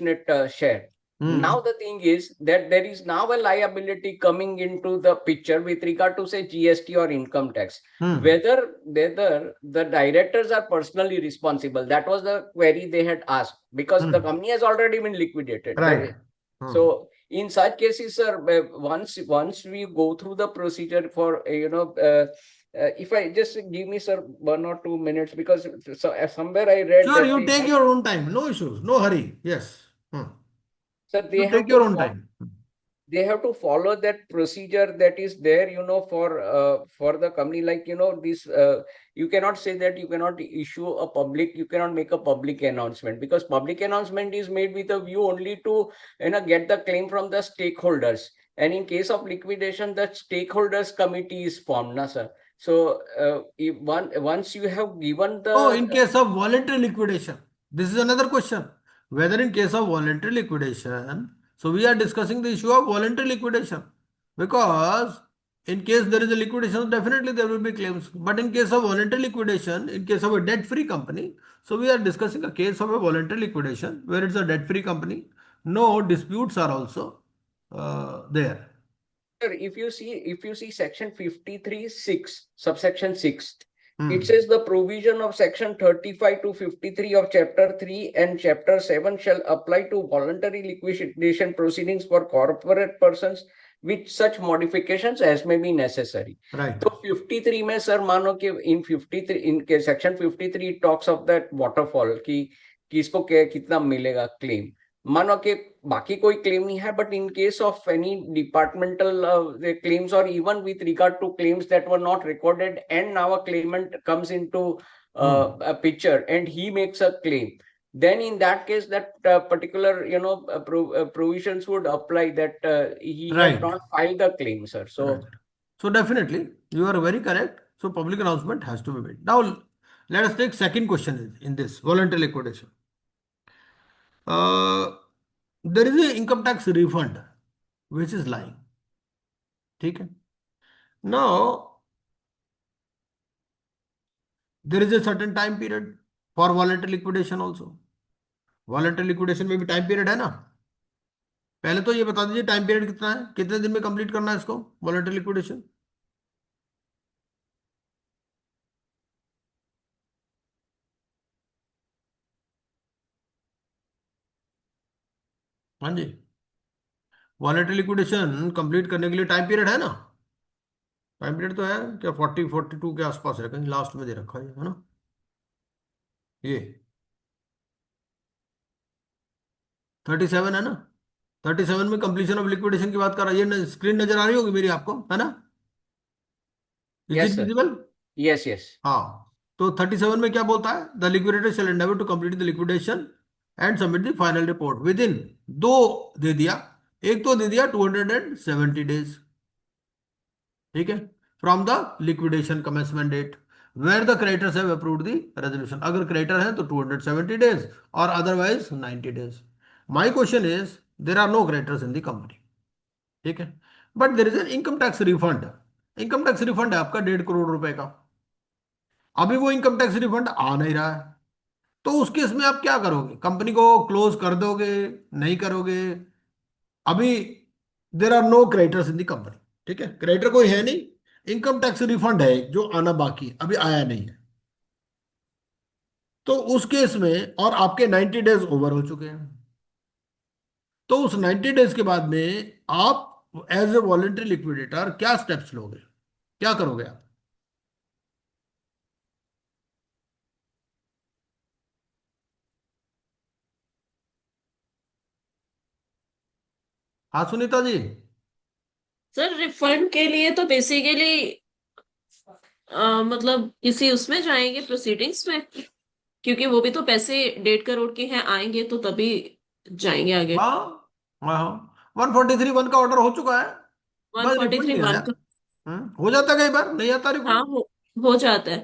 Speaker 2: share. Now
Speaker 1: hmm
Speaker 2: the thing is that there is now a liability coming into the picture with regard to say GST or income tax.
Speaker 1: Hmm
Speaker 2: Whether the directors are personally responsible, that was the query they had asked, because the
Speaker 1: hmm.
Speaker 2: company has already been liquidated.
Speaker 1: Right. Hmm.
Speaker 2: So in such cases, sir, once we go through the procedure for if I just give me, sir, 1 or 2 minutes, because somewhere I read
Speaker 1: Sure,
Speaker 2: that
Speaker 1: you take your own time, no issues, no hurry. Yes.
Speaker 2: sir,
Speaker 1: You take your own time.
Speaker 2: they have to follow that procedure that is there, for the company, like this. You cannot say that you cannot you cannot make a public announcement, because public announcement is made with a view only to get the claim from the stakeholders. And in case of liquidation, the stakeholders committee is formed, na sir. So if once you have given
Speaker 1: Oh,
Speaker 2: the
Speaker 1: in case of voluntary liquidation. This is another question. Whether in case of voluntary liquidation, so we are discussing the issue of voluntary liquidation because in case there is a liquidation, definitely there will be claims. But in case of voluntary liquidation, in case of a debt-free company, so we are discussing a case of a voluntary liquidation where it's a debt-free company. No disputes are also there.
Speaker 2: Sir, if you see section 53(6), subsection 6, it
Speaker 1: Hmm.
Speaker 2: says the provision of section 35 to 53 of chapter 3 and chapter 7 shall apply to voluntary liquidation proceedings for corporate persons with such modifications as may be necessary.
Speaker 1: Right.
Speaker 2: तो 53 में sir मानो कि इन 53 in section 53 talks of that waterfall कि किसको कितना मिलेगा claim. मानो कि बाकी कोई क्लेम नहीं है, but in case of any departmental claims or even with regard to claims that were not recorded and now a claimant comes into a picture and he makes a claim, then in that case that particular provisions would apply that he had
Speaker 1: Right.
Speaker 2: not filed the claim, sir. So
Speaker 1: Right. So definitely, you are very correct. So public announcement has to be made. Now, let us take second question in this voluntary liquidation. Uh, there is a income tax refund which is lying. ठीक है. Now, there is a certain time period for voluntary liquidation also. Voluntary liquidation में भी time period है ना. पहले तो ये बता दीजिए टाइम पीरियड कितना है, कितने दिन में कंप्लीट करना है इसको वॉलंटरी लिक्विडेशन. हाँ जी. वॉलंटरी लिक्विडेशन कंप्लीट करने के लिए टाइम पीरियड है ना. टाइम पीरियड तो है क्या, 42 के आसपास है, कहीं लास्ट में दे रखा है ना. ये 37 है ना. 37 में कंप्लीशन ऑफ लिक्विडेशन की बात कर रहा है. ये स्क्रीन नजर आ रही होगी मेरी आपको, है ना. Is
Speaker 2: yes
Speaker 1: it
Speaker 2: sir,
Speaker 1: visible?
Speaker 2: yes.
Speaker 1: हाँ. तो 37 में क्या बोलता है, the liquidator shall endeavour to complete the liquidation and submit the final report within. दो दे दिया. एक तो दे दिया 270 डेज. ठीक है. From the liquidation commencement date where the creditors have approved the resolution. अगर क्रेडिटर है तो 270 डेज और otherwise 90 days. My question is there are no creditors in the company. ठीक है. But there is an income tax refund. Income tax refund है आपका 1.5 करोड़ रुपए का. अभी वो इनकम टैक्स रिफंड आ नहीं रहा है. तो उस केस में आप क्या करोगे, कंपनी को क्लोज कर दोगे, नहीं करोगे. अभी there are no creditors in the company. ठीक है, क्रेडिटर कोई है नहीं. इनकम टैक्स रिफंड है जो आना बाकी है, अभी आया नहीं है. तो उस केस में और आपके 90 डेज ओवर हो चुके हैं. तो उस 90 डेज के बाद में आप एज ए वॉलेंटरी लिक्विडेटर क्या स्टेप्स लोगे, क्या करोगे आप? हाँ सुनीता जी.
Speaker 3: सर रिफंड के लिए तो बेसिकली मतलब किसी उसमें जाएंगे प्रोसीडिंग्स में, क्योंकि वो भी तो पैसे 1.5 करोड़ के हैं, आएंगे तो तभी जाएंगे आगे.
Speaker 1: हाँ. हाँ. 143(1) का ऑर्डर हो चुका है.
Speaker 3: वन
Speaker 1: बस
Speaker 3: फोर्टी
Speaker 1: रिफंड
Speaker 3: थ्री
Speaker 1: नहीं
Speaker 3: वन
Speaker 1: आया.
Speaker 3: का.
Speaker 1: हो जाता है कई बार, नहीं आता
Speaker 3: हाँ
Speaker 1: रिफंड.
Speaker 3: हो जाता है.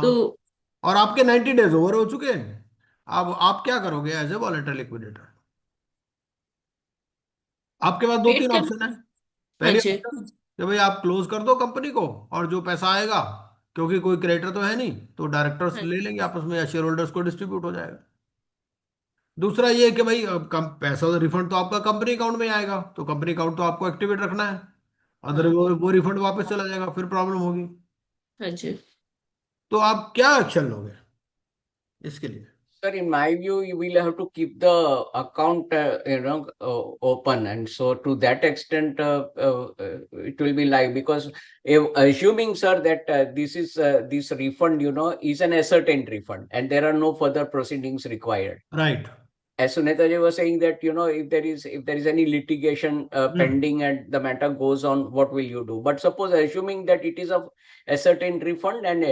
Speaker 3: तो
Speaker 1: हाँ. और आपके 90 डेज ओवर हो चुके हैं. अब आप क्या करोगे एज ए वॉलेंटरी लिक्विडेटर? आपके पास दो
Speaker 3: वेट
Speaker 1: तीन
Speaker 3: कर.
Speaker 1: ऑप्शन है.
Speaker 3: हाँ
Speaker 1: पहली
Speaker 3: जी.
Speaker 1: ऑप्शन कि भाई आप क्लोज कर दो कंपनी को और जो पैसा आएगा, क्योंकि कोई क्रेडिटर तो है नहीं, तो डायरेक्टर्स
Speaker 3: हाँ
Speaker 1: ले लेंगे आपस में या शेयर होल्डर्स को डिस्ट्रीब्यूट हो जाएगा. दूसरा ये है कि भाई अब कम पैसा, रिफंड तो आपका कंपनी अकाउंट में आएगा, तो कंपनी अकाउंट तो आपको एक्टिवेट रखना है. अदर
Speaker 3: हाँ.
Speaker 1: वो रिफंड वापस चला जाएगा, फिर प्रॉब्लम होगी.
Speaker 3: हाँ जी.
Speaker 1: तो आप क्या एक्शन लोगे इसके लिए?
Speaker 2: Sir, in my view, you will have to keep the account, open, and so to that extent, it will be live. Because if, assuming, sir, that this refund, is an ascertained refund, and there are no further proceedings required.
Speaker 1: Right.
Speaker 2: As Sunita ji was saying that, if there is any litigation pending and the matter goes on, what will you do? But suppose assuming that it is a certain refund and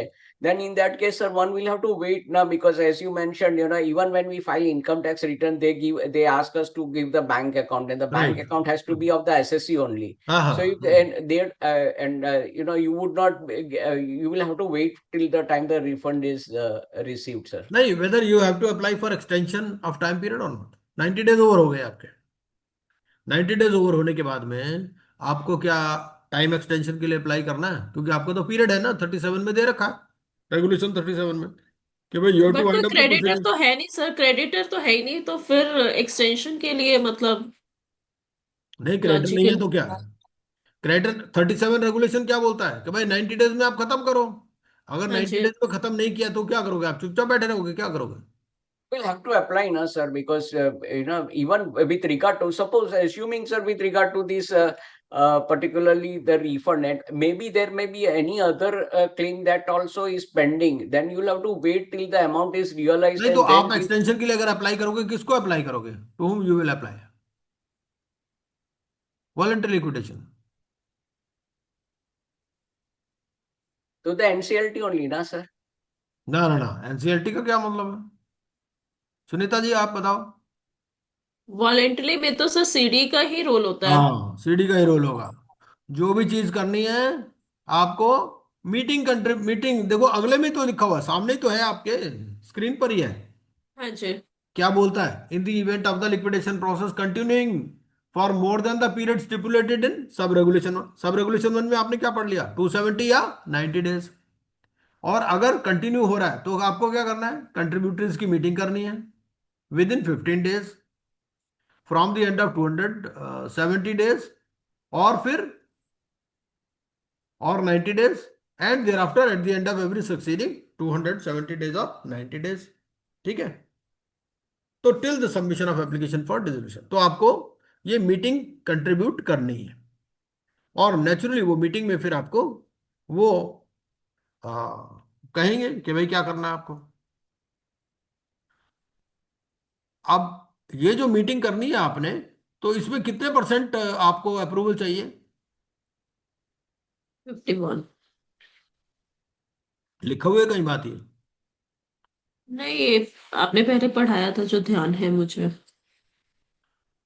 Speaker 2: then in that case, sir, one will have to wait now, because as you mentioned, even when we file income tax return, they ask us to give the bank account, and the bank
Speaker 1: Right.
Speaker 2: account has to be of the assessee only.
Speaker 1: हाँ
Speaker 2: So
Speaker 1: हाँ
Speaker 2: if and they and you would not you will have to wait till the time the refund is received, sir.
Speaker 1: नहीं, whether you have to apply for extension of time period or not. 90 days over हो गए आपके। 90 days over होने के बाद में आपको क्या टाइम एक्सटेंशन के लिए अप्लाई करना है? क्योंकि आपको तो पीरियड है ना, 37 में दे रखा है, रेगुलेशन 37 में, कि भाई यू हैव
Speaker 3: बट
Speaker 1: टू
Speaker 3: कोई
Speaker 1: wind up the
Speaker 3: creditor
Speaker 1: proceeding.
Speaker 3: तो है नहीं सर, क्रेडिटर तो है ही नहीं, तो फिर एक्सटेंशन के लिए मतलब
Speaker 1: नहीं, क्रेडिटर नहीं है
Speaker 3: लॉजिकल।
Speaker 1: तो क्या है? क्रेडिटर 37 रेगुलेशन क्या बोलता है कि भाई 90 डेज में आप खत्म करो। अगर
Speaker 3: हाँ
Speaker 1: 90
Speaker 3: जी।
Speaker 1: डेज में खत्म नहीं किया तो क्या करोगे? आप चुपचाप बैठे रहोगे? क्या करोगे?
Speaker 2: Will have to apply now, sir, because even with regard to, suppose, assuming, sir, with regard to this particularly the refund, and maybe there may be any other claim that also is pending, then you'll have to wait till the amount is realized
Speaker 1: नहीं तो
Speaker 2: and then
Speaker 1: आप
Speaker 2: give.
Speaker 1: Extension के लिए अगर apply करोगे, किसको apply करोगे? To whom you will apply? Voluntary liquidation.
Speaker 2: To the NCLT only, na, sir?
Speaker 1: ना ना ना, एनसीएलटी का क्या मतलब है? सुनीता जी आप बताओ।
Speaker 3: वॉलेंटरी में तो सर सीडी का ही रोल होता है।
Speaker 1: हाँ, सीडी का ही रोल होगा। जो भी चीज करनी है आपको, मीटिंग कंट्री मीटिंग, देखो अगले में तो लिखा हुआ है, सामने ही तो है आपके, स्क्रीन पर ही है।
Speaker 3: हाँ जी।
Speaker 1: क्या बोलता है? In the event of the liquidation process continuing for more than the period stipulated in sub regulation one. Sub regulation one में आपने क्या पढ़ लिया? 270 या 90 डेज। और अगर कंटिन्यू हो रहा है तो आपको क्या करना है? कंट्रीब्यूटरीज की मीटिंग करनी है within 15 days from the end of 270 days, और फिर और 90 days, and thereafter at the end of every succeeding 270 days और 90 डेज। ठीक है? तो till the submission of application for dissolution, तो आपको ये मीटिंग कंट्रीब्यूट करनी है। और नेचुरली वो मीटिंग में फिर आपको वो आ, कहेंगे कि भाई क्या करना है आपको। अब ये जो मीटिंग करनी है आपने, तो इसमें कितने परसेंट आपको अप्रूवल चाहिए?
Speaker 3: 51।
Speaker 1: लिखा हुआ है कहीं बात ये?
Speaker 3: नहीं, ये आपने पहले पढ़ाया था जो ध्यान है मुझे।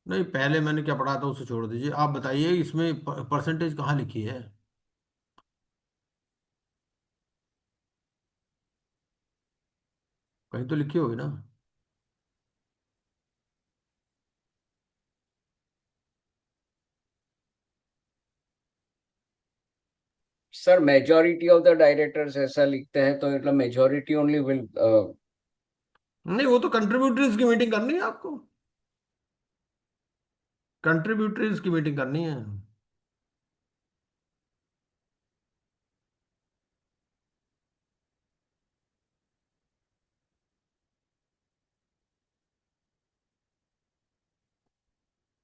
Speaker 1: नहीं, पहले मैंने क्या पढ़ा था उसे छोड़ दीजिए, आप बताइए इसमें परसेंटेज कहाँ लिखी है? कहीं तो लिखी होगी ना।
Speaker 2: Sir majority of the directors ऐसा लिखते हैं, तो मतलब मेजॉरिटी ओनली विल.
Speaker 1: नहीं, वो तो कंट्रीब्यूटरीज की मीटिंग करनी है आपको। कंट्रीब्यूटरीज की मीटिंग करनी है।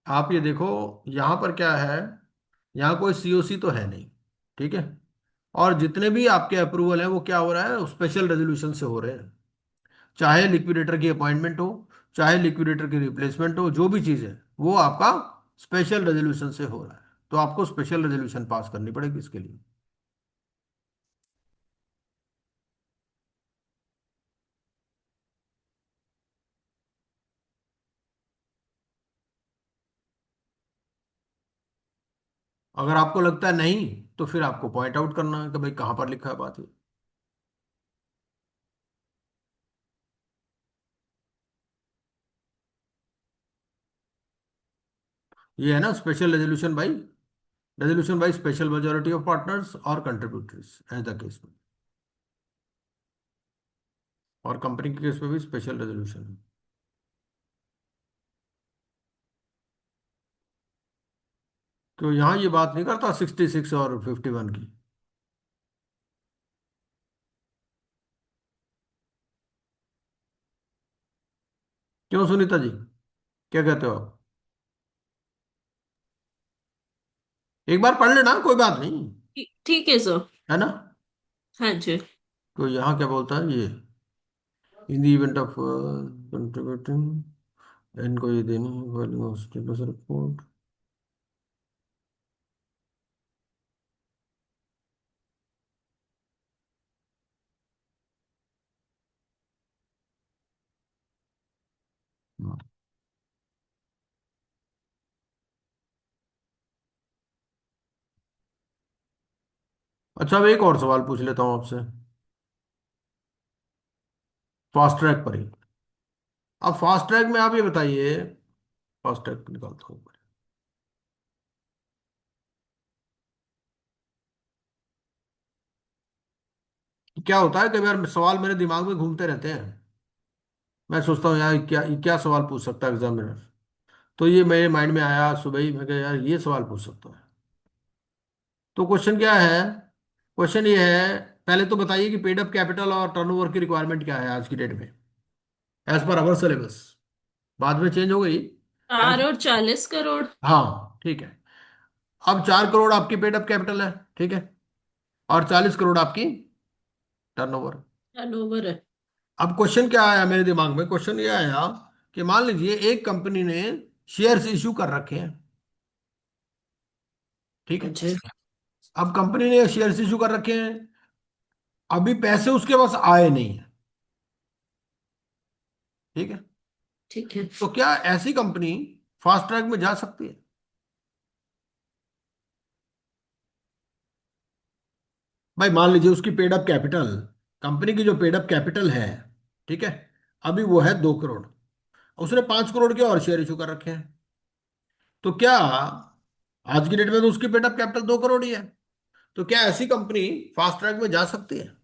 Speaker 1: आप ये देखो, यहां पर क्या है, यहाँ कोई सीओसी तो है नहीं। ठीक है? और जितने भी आपके अप्रूवल हैं वो क्या हो रहा है? स्पेशल रेजोल्यूशन से हो रहे हैं। चाहे लिक्विडेटर की अपॉइंटमेंट हो, चाहे लिक्विडेटर की रिप्लेसमेंट हो, जो भी चीज़ है वो आपका स्पेशल रेजोल्यूशन से हो रहा है। तो आपको स्पेशल रेजोल्यूशन पास करनी पड़ेगी इसके लिए। अगर आपको लगता है नहीं, तो फिर आपको पॉइंट आउट करना है कि भाई कहाँ पर लिखा है बात ये। ये है ना special resolution by special majority of partners और कंट्रीब्यूटरीज एज द केस में। और कंपनी के केस में भी स्पेशल रेजोल्यूशन है। तो यहाँ ये बात नहीं करता 66 और 51 की। क्यों सुनीता जी, क्या कहते हो आप? एक बार पढ़ लेना, कोई बात नहीं।
Speaker 3: ठीक है सर।
Speaker 1: है ना?
Speaker 3: हाँ जी।
Speaker 1: तो यहाँ क्या बोलता है ये? In the event of contributing, इनको ये देनी है फाइलिंग ऑफ स्टेटस रिपोर्ट। अच्छा, अब एक और सवाल पूछ लेता हूं आपसे, फास्ट ट्रैक पर ही। अब फास्ट ट्रैक में आप ये बताइए, फास्ट ट्रैक निकालता हूँ। क्या होता है, कई बार सवाल मेरे दिमाग में घूमते रहते हैं। मैं सोचता हूँ यार ये क्या सवाल पूछ सकता है एग्जामिनर। तो ये मेरे माइंड में आया सुबह ही, मैं कहा यार ये सवाल पूछ सकता है। तो क्वेश्चन क्या है? क्वेश्चन ये है, पहले तो बताइए कि पेड अप कैपिटल और टर्नओवर की रिक्वायरमेंट क्या है आज की डेट में, एज पर अवर सिलेबस। बाद में चेंज हो गई।
Speaker 3: 4 और 40 करोड़।
Speaker 1: हाँ ठीक है। अब 4 करोड़ आपकी पेड अप कैपिटल है, ठीक है, और 40 करोड़ आपकी टर्नओवर।
Speaker 3: टर्नओवर है।
Speaker 1: अब क्वेश्चन क्या आया मेरे दिमाग में? क्वेश्चन ये आया कि मान लीजिए एक कंपनी ने शेयर्स इशू कर रखे हैं, ठीक है।
Speaker 3: अच्छा।
Speaker 1: अब कंपनी ने शेयर्स इशू कर रखे हैं, अभी पैसे उसके पास आए नहीं है, ठीक है।
Speaker 3: ठीक है।
Speaker 1: तो क्या ऐसी कंपनी फास्ट ट्रैक में जा सकती है? भाई मान लीजिए उसकी पेड अप कैपिटल, कंपनी की जो पेड अप कैपिटल है, ठीक है, अभी वो है 2 करोड़। उसने 5 करोड़ के और शेयर इशू कर रखे हैं। तो क्या आज की डेट में तो उसकी पेड अप कैपिटल 2 करोड़ ही है, तो क्या ऐसी कंपनी फास्ट ट्रैक में जा सकती है?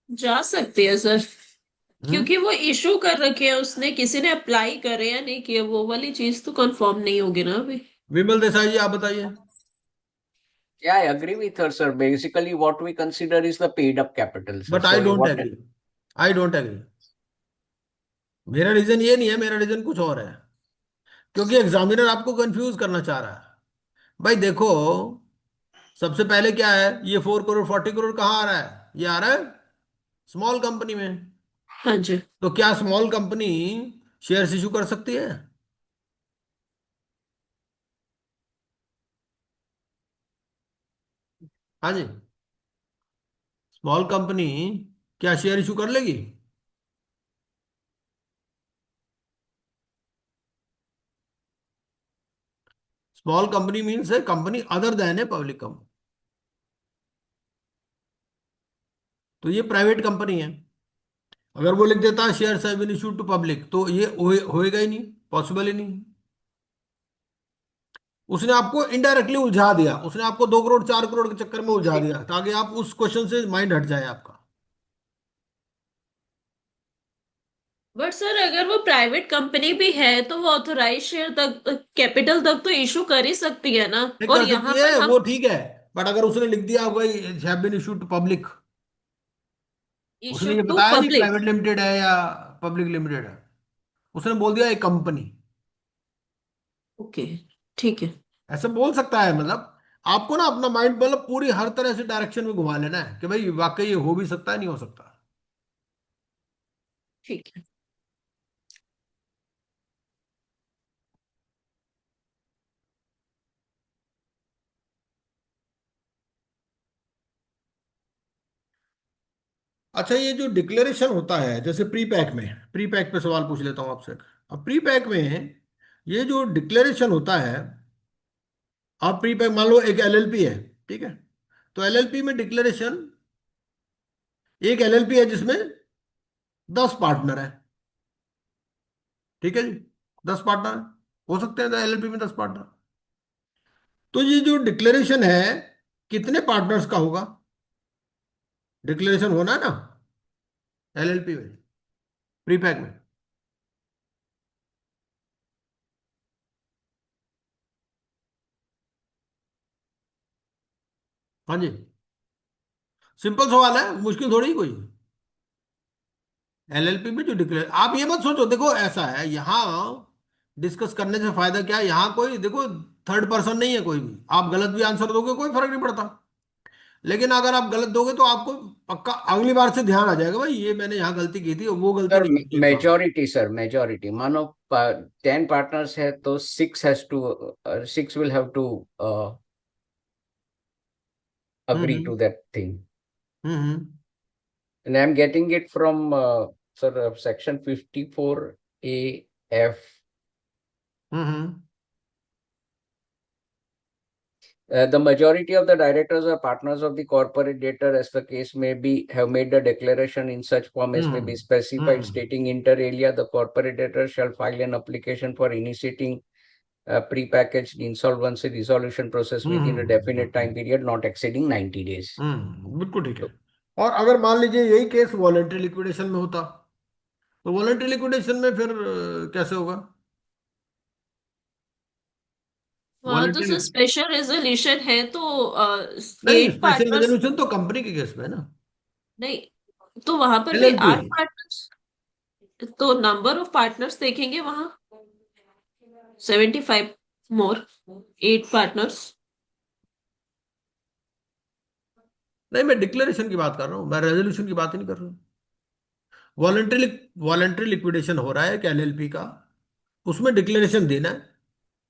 Speaker 3: जा सकती है सर।
Speaker 1: हम्म।
Speaker 3: क्योंकि वो इशू कर रखे हैं उसने, किसी ने अप्लाई करे या नहीं किया वो वाली चीज तो कंफर्म नहीं होगी ना अभी।
Speaker 1: विमल देसाई जी, आप बताइए।
Speaker 2: Yeah, I agree with her, sir. Basically, what we consider is the paid up capital, sir.
Speaker 1: But I
Speaker 2: So
Speaker 1: don't
Speaker 2: what?
Speaker 1: Agree, I don't agree. मेरा रीजन ये नहीं है, मेरा रीजन कुछ और है। क्योंकि एग्जामिनर आपको कंफ्यूज करना चाह रहा है। भाई देखो, सबसे पहले क्या है, ये 4 करोड़ 40 करोड़ कहाँ आ रहा है? ये आ रहा है स्मॉल कंपनी में।
Speaker 3: हाँ जी।
Speaker 1: तो क्या स्मॉल कंपनी शेयर्स इशू कर सकती है? हाँ जी, स्मॉल कंपनी क्या शेयर इशू कर लेगी? स्मॉल कंपनी मीन्स है company other than a public company. तो ये प्राइवेट कंपनी है। अगर वो लिख देता है shares have been issued to public, तो ये होएगा ही नहीं, पॉसिबल ही नहीं। उसने आपको इनडायरेक्टली उलझा दिया, उसने आपको 2 करोड़ 4 करोड़ के चक्कर में उलझा दिया ताकि आप उस क्वेश्चन से माइंड हट जाए आपका।
Speaker 3: बट सर अगर वो प्राइवेट कंपनी भी है तो वो ऑथोराइज शेयर तक कैपिटल तक तो इशू कर ही सकती है ना।
Speaker 1: नहीं
Speaker 3: और
Speaker 1: कर
Speaker 3: यहाँ
Speaker 1: सकती
Speaker 3: पर
Speaker 1: है
Speaker 3: हम
Speaker 1: वो, ठीक है। बट अगर उसने लिख दिया भाई have been issued to public,
Speaker 3: issue
Speaker 1: उसने ये
Speaker 3: टू
Speaker 1: बताया नहीं
Speaker 3: पब्लिक।
Speaker 1: प्राइवेट लिमिटेड है या पब्लिक लिमिटेड है, उसने बोल दिया एक कंपनी।
Speaker 3: ओके। ठीक है।
Speaker 1: ऐसे बोल सकता है, मतलब आपको ना अपना माइंड मतलब पूरी हर तरह से डायरेक्शन में घुमा लेना है कि भाई वाकई ये हो भी सकता है, नहीं हो सकता।
Speaker 3: ठीक है।
Speaker 1: अच्छा, ये जो डिक्लेरेशन होता है जैसे प्री पैक में, प्री पैक पे सवाल पूछ लेता हूँ आपसे। अब प्री पैक में ये जो डिक्लेरेशन होता है, आप प्री पैक मान लो एक एलएलपी है, ठीक है। तो एलएलपी में डिक्लेरेशन, एक एलएलपी है जिसमें 10 पार्टनर है, ठीक है जी, 10 पार्टनर हो सकते हैं एलएलपी में 10 पार्टनर। तो ये जो डिक्लेरेशन है कितने पार्टनर्स का होगा? डिक्लेरेशन होना है ना एलएलपी में, प्री पैक में। हाँ जी, सिंपल सवाल है, मुश्किल थोड़ी कोई। एलएलपी में जो डिक्लेयर, आप ये मत सोचो, देखो ऐसा है यहाँ डिस्कस करने से फायदा क्या है, यहाँ कोई देखो थर्ड पर्सन नहीं है कोई भी। आप गलत भी आंसर दोगे कोई फर्क नहीं पड़ता, लेकिन अगर आप गलत दोगे तो आपको पक्का अगली बार से ध्यान आ जाएगा, भाई ये मैंने यहाँ गलती की थी, वो गलती
Speaker 2: Sir,
Speaker 1: नहीं करनी एग्जाम में।
Speaker 2: majority, sir, majority. मानो 10 partners है तो 6 will have to agree
Speaker 1: hmm
Speaker 2: to that thing.
Speaker 1: Hmm hmm
Speaker 2: And I'm getting it from sir, section 54 AF.
Speaker 1: Hmm hmm.
Speaker 2: The majority of the directors or partners of the corporate debtor, as the case may be, have made the declaration in such form as may be specified, stating inter alia, the corporate debtor shall file an application for initiating a prepackaged insolvency resolution process within a definite time period not exceeding 90 days.
Speaker 1: बिल्कुल ठीक है। और अगर मान लीजिए यही case voluntary liquidation में होता, तो वॉलंटरी लिक्विडेशन में फिर कैसे होगा?
Speaker 3: वहां तो
Speaker 1: वॉलंटरी
Speaker 3: सर स्पेशल रेजोल्यूशन है तो
Speaker 1: नहीं,
Speaker 3: एट
Speaker 1: स्पेशल
Speaker 3: पार्टनर्स।
Speaker 1: रेजोल्यूशन तो कंपनी के केस में है ना,
Speaker 3: नहीं, तो वहां पर भी
Speaker 1: एलएलपी।
Speaker 3: 8 पार्टनर्स, तो नंबर ऑफ पार्टनर्स देखेंगे वहां 75 मोर 8 पार्टनर्स।
Speaker 1: नहीं, मैं डिक्लेरेशन की बात कर रहा हूँ, मैं रेजोल्यूशन की बात ही नहीं कर रहा हूँ। वॉलंटरी वॉलंटरी लिक्विडेशन हो रहा है एक एलएलपी का, उसमें डिक्लेरेशन देना है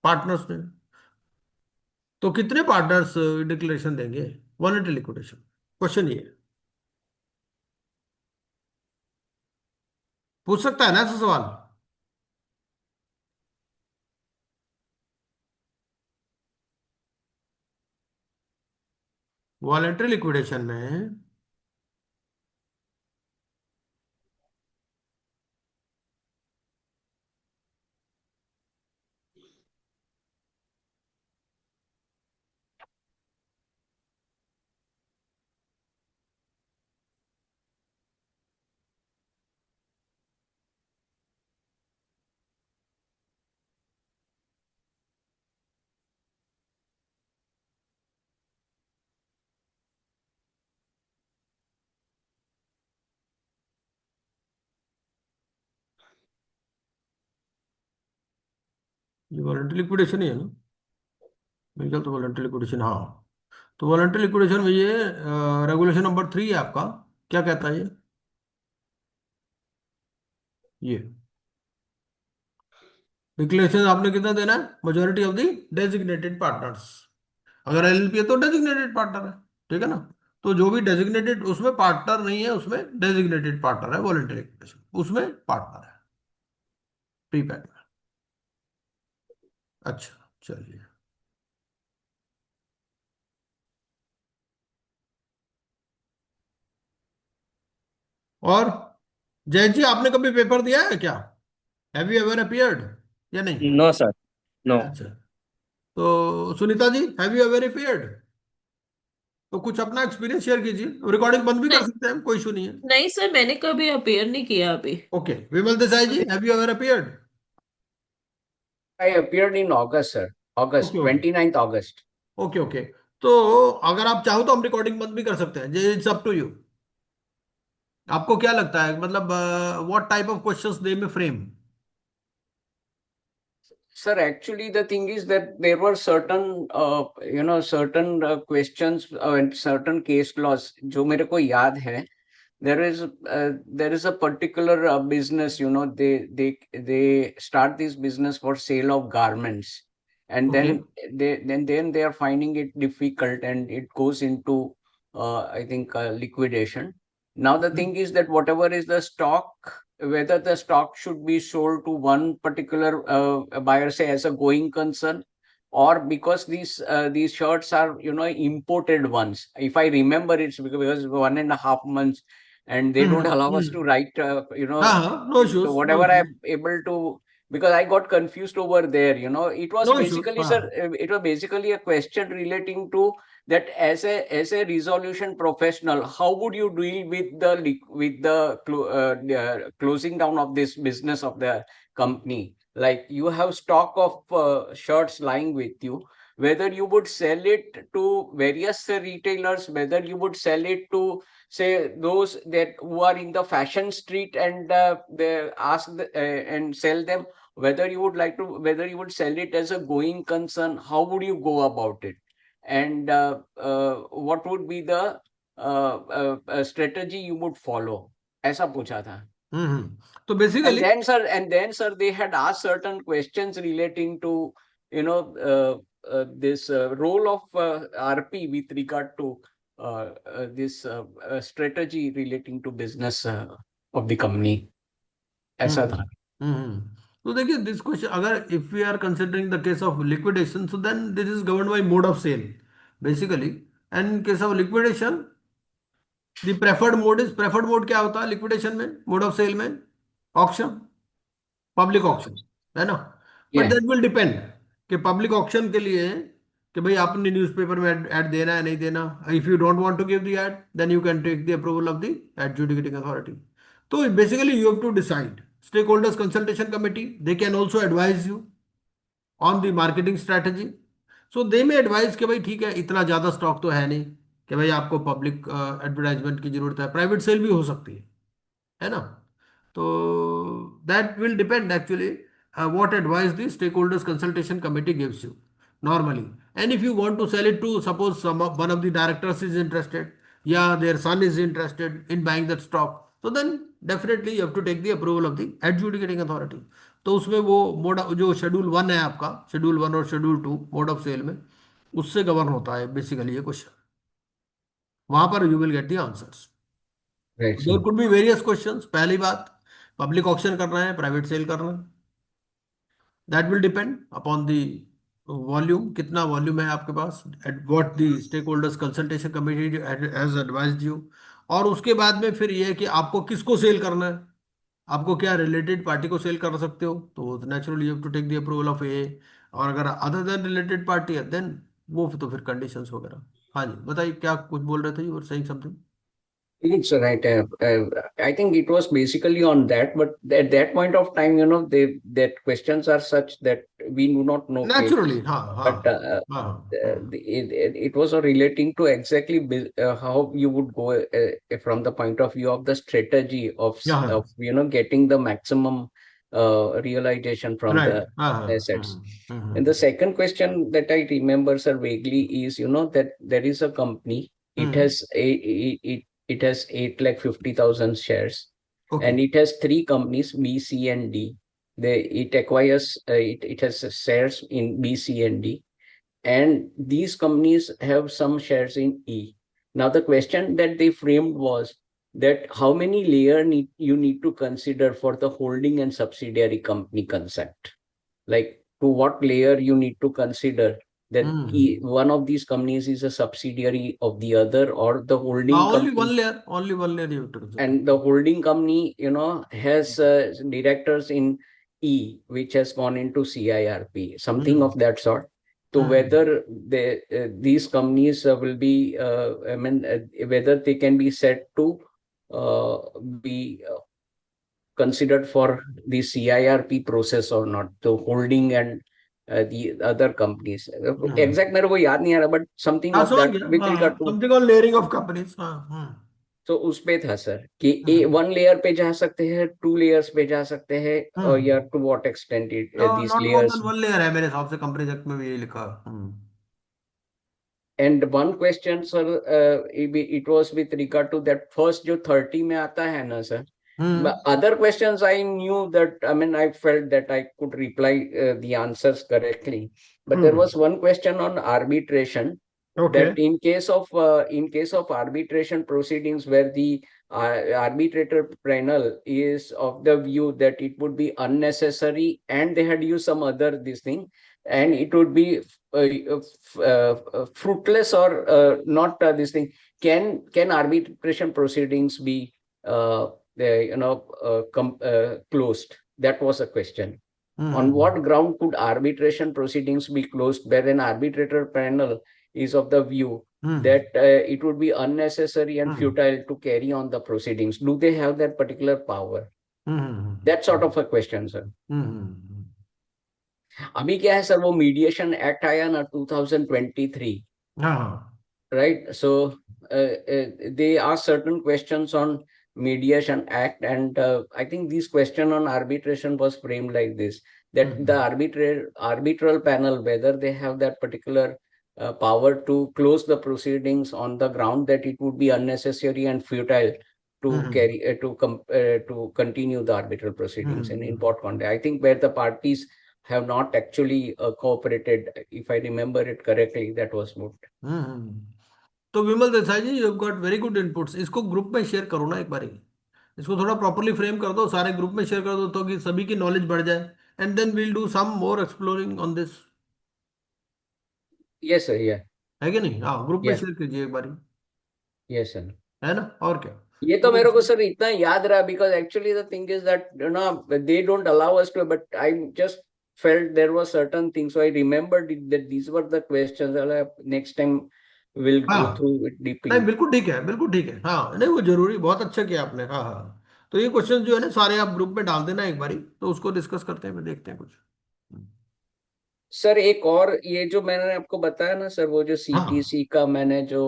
Speaker 1: पार्टनर्स ने, तो कितने पार्टनर्स डिक्लेरेशन देंगे वॉलंटरी लिक्विडेशन? क्वेश्चन ये है। पूछ सकता है ना ऐसा सवाल? वॉलंटरी लिक्विडेशन में ये वॉलंटरी लिक्विडेशन ही है ना, मेरे ख्याल तो वॉलंटरी लिक्विडेशन, हाँ। तो वॉलंटरी लिक्विडेशन में ये रेगुलेशन नंबर 3 है आपका, क्या कहता है ये डिक्लेरेशन आपने कितना देना है? Majority of the designated partners. अगर एलएलपी है तो डेजिग्नेटेड पार्टनर है, ठीक है ना। तो जो भी डेजिग्नेटेड, उसमें पार्टनर नहीं है, उसमें डेजिग्नेटेड पार्टनर है, वॉलंटरी लिक्विडेशन उसमें पार्टनर है प्रीपैक में। अच्छा, चलिए। और जय जी, आपने कभी पेपर दिया है क्या? हैव यू एवर अपियर्ड या नहीं?
Speaker 4: No, sir. No.
Speaker 1: अच्छा, तो Sunita ji, have you ever appeared? तो कुछ अपना एक्सपीरियंस शेयर कीजिए, रिकॉर्डिंग बंद भी कर
Speaker 3: नहीं,
Speaker 1: सकते हैं हम, कोई इशू नहीं है।
Speaker 3: नहीं सर, मैंने कभी अपेयर नहीं किया अभी।
Speaker 1: ओके, विमल देसाई जी,
Speaker 3: अभी
Speaker 1: have you ever appeared?
Speaker 2: I appeared in August, sir.
Speaker 1: Okay
Speaker 2: August,
Speaker 1: okay
Speaker 2: 29th August.
Speaker 1: Okay okay. तो अगर आप चाहो तो हम रिकॉर्डिंग बंद भी कर सकते हैं, इट्स अप टू यू। आपको क्या लगता है, मतलब व्हाट टाइप ऑफ क्वेश्चंस दे में frame?
Speaker 2: Sir, actually, the thing is that there were certain, certain questions and certain case laws. जो मेरे को याद है, there is a particular business. They start this business for sale of garments, and
Speaker 1: okay.
Speaker 2: then they are finding it difficult, and it goes into I think liquidation. Now the thing is that whatever is the stock, whether the stock should be sold to one particular buyer, say as a going concern, or because these shirts are imported ones. If I remember, it's because 1.5 months, and they don't allow us to write.
Speaker 1: हाँ हाँ, no
Speaker 2: So
Speaker 1: issues, no
Speaker 2: whatever
Speaker 1: issues,
Speaker 2: I'm able to, because I got confused over there. It was
Speaker 1: no issues,
Speaker 2: basically,
Speaker 1: हाँ।
Speaker 2: sir, it was basically a question relating to that as a resolution professional, how would you deal with the closing down of this business of the company? Like you have stock of shirts lying with you, whether you would sell it to various retailers, whether you would sell it to say those that who are in the fashion street, and they and sell them, whether you would sell it as a going concern, how would you go about it, and what would be the strategy you would follow, ऐसा पूछा था.
Speaker 1: तो basically
Speaker 2: And then sir, they had asked certain questions relating to this role of RP with regard to this strategy relating to business of the company. ऐसा था.
Speaker 1: तो देखिए, this question, अगर if we are considering the case of liquidation, so then this is govern by mode of sale, basically. And in case of liquidation, the preferred mode क्या होता है liquidation में, mode of sale में? Auction, public auction, है ना? But
Speaker 2: Yeah.
Speaker 1: that will depend कि public auction के लिए कि भाई आपने न्यूज़पेपर में ad देना है नहीं देना. If you don't want to give the ad, then you can take the approval of the adjudicating authority. So basically you have to decide. Stakeholders consultation committee, they can also advise you on the marketing strategy. So they may advise कि भाई ठीक है इतना ज़्यादा stock तो है नहीं कि भाई आपको पब्लिक एडवर्टाइजमेंट की जरूरत है, प्राइवेट सेल भी हो सकती है ना? तो that will depend actually what advice the stakeholders consultation committee gives you normally. And if you want to sell it to, suppose one of the directors is interested, yeah, their son is interested in buying that stock, so then definitely you have to take the approval of the adjudicating authority. तो उसमें वो mode जो schedule 1 है आपका, schedule 1 और schedule 2 mode of cell में, उससे govern होता है बेसिकली ये क्वेश्चन. वहां पर you will get the answers.
Speaker 2: Right,
Speaker 1: there
Speaker 2: sir.
Speaker 1: Could be various questions. पहली बात, पब्लिक ऑक्शन करना है, प्राइवेट सेल करना है, that will depend upon the volume, कितना वॉल्यूम है आपके पास, at what the stake holders consultation committee has advised you. और उसके बाद में फिर ये है कि आपको किसको सेल करना है, आपको क्या रिलेटेड पार्टी को सेल कर सकते हो, तो naturally you have to take the approval of A. और अगर अदर देन रिलेटेड पार्टी है देन वो तो फिर कंडीशंस वगैरह. हाँ जी बताइए, क्या कुछ बोल रहे थे, you were saying something.
Speaker 2: It's right. I think it was basically on that, but at that point of time, that questions are such that we do not know clearly.
Speaker 1: Naturally हाँ हाँ
Speaker 2: But
Speaker 1: हाँ.
Speaker 2: it was relating to exactly how you would go from the point of view of the strategy of
Speaker 1: Yeah.
Speaker 2: getting the maximum realization from
Speaker 1: Right.
Speaker 2: the assets.
Speaker 1: Mhm.
Speaker 2: And the second question that I remember, sir, vaguely is that there is a company. It
Speaker 1: Mhm.
Speaker 2: has it has 850,000 shares,
Speaker 1: Okay.
Speaker 2: and it has three companies, B, C, and D. It acquires it has shares in B, C, and D, and these companies have some shares in E. Now the question that they framed was that how many you need to consider for the holding and subsidiary company concept. Like to what layer you need to consider that one of these companies is a subsidiary of the other, or the holding
Speaker 1: Only
Speaker 2: company.
Speaker 1: only one layer you have to consider.
Speaker 2: And the holding company has directors in E, which has gone into CIRP, something of that sort. So whether these companies will be, whether they can be said to be considered for the CIRP process or not, the holding and the other companies. Exact मेरे को याद नहीं आ रहा, but something
Speaker 1: हाँ
Speaker 2: of
Speaker 1: समझ
Speaker 2: that
Speaker 1: गया.
Speaker 2: with
Speaker 1: हाँ
Speaker 2: regard to.
Speaker 1: Something on layering of companies. हाँ.
Speaker 2: तो उस पे था सर कि वन लेयर पे जा सकते हैं, टू लेयर्स पे जा सकते हैं, और या to what extent these
Speaker 1: not more
Speaker 2: layers.
Speaker 1: Then one layer है मेरे हिसाब से, कंपनी एक्ट में भी यही लिखा.
Speaker 2: And one question, sir, it was with regard to that first जो 30 में आता है ना sir. But other questions I knew that, I felt that I could reply the answers correctly. But there was one question on arbitration.
Speaker 1: Okay.
Speaker 2: That in case of arbitration proceedings where the arbitrator panel is of the view that it would be unnecessary, and they had used some other this thing, and it would be fruitless or not this thing, can arbitration proceedings be closed? That was a question. On what ground could arbitration proceedings be closed where an arbitrator panel is of the view that it would be unnecessary and futile to carry on the proceedings? Do they have that particular power? That sort of a question, sir. अभी क्या है sir, वो mediation act आया ना 2023, right? So they ask certain questions on mediation act, and I think this question on arbitration was framed like this, that the arbitral panel, whether they have that particular power to close the proceedings on the ground that it would be unnecessary and futile to carry to continue the arbitral proceedings in what context. I think where the parties have not actually cooperated, if I remember it correctly, that was moved.
Speaker 1: तो Vimal Desai ji, you have got very good inputs. इसको group में share करो ना एक बार, इसको थोड़ा properly frame कर दो, सारे ग्रुप में शेयर कर दो, तो कि सभी की नॉलेज बढ़ जाए. And then we'll do some more exploring on this.
Speaker 2: Yes, sir. Yeah.
Speaker 1: है कि नहीं? हाँ, ग्रुप में
Speaker 2: Yeah.
Speaker 1: शेयर कीजिए एक बारी,
Speaker 2: Yes, sir.
Speaker 1: है ना? और क्या?
Speaker 2: ये तो
Speaker 1: तो
Speaker 2: मेरे को सर इतना याद रहा because actually the thing is that they don't allow us to but I just felt there was certain things so I remembered that these were the questions. Next time we'll go
Speaker 1: हाँ,
Speaker 2: through it
Speaker 1: नहीं
Speaker 2: deeply.
Speaker 1: बिल्कुल ठीक है, बिल्कुल ठीक है। हाँ, नहीं वो जरूरी, बहुत अच्छा किया आपने। हाँ हाँ, तो ये क्वेश्चन जो है ना सारे आप ग्रुप में डाल देना एक बारी, तो उसको डिस्कस करते हैं, फिर देखते हैं कुछ।
Speaker 2: सर एक और ये जो मैंने आपको बताया ना सर वो जो
Speaker 1: हाँ,
Speaker 2: सीटीसी का मैंने जो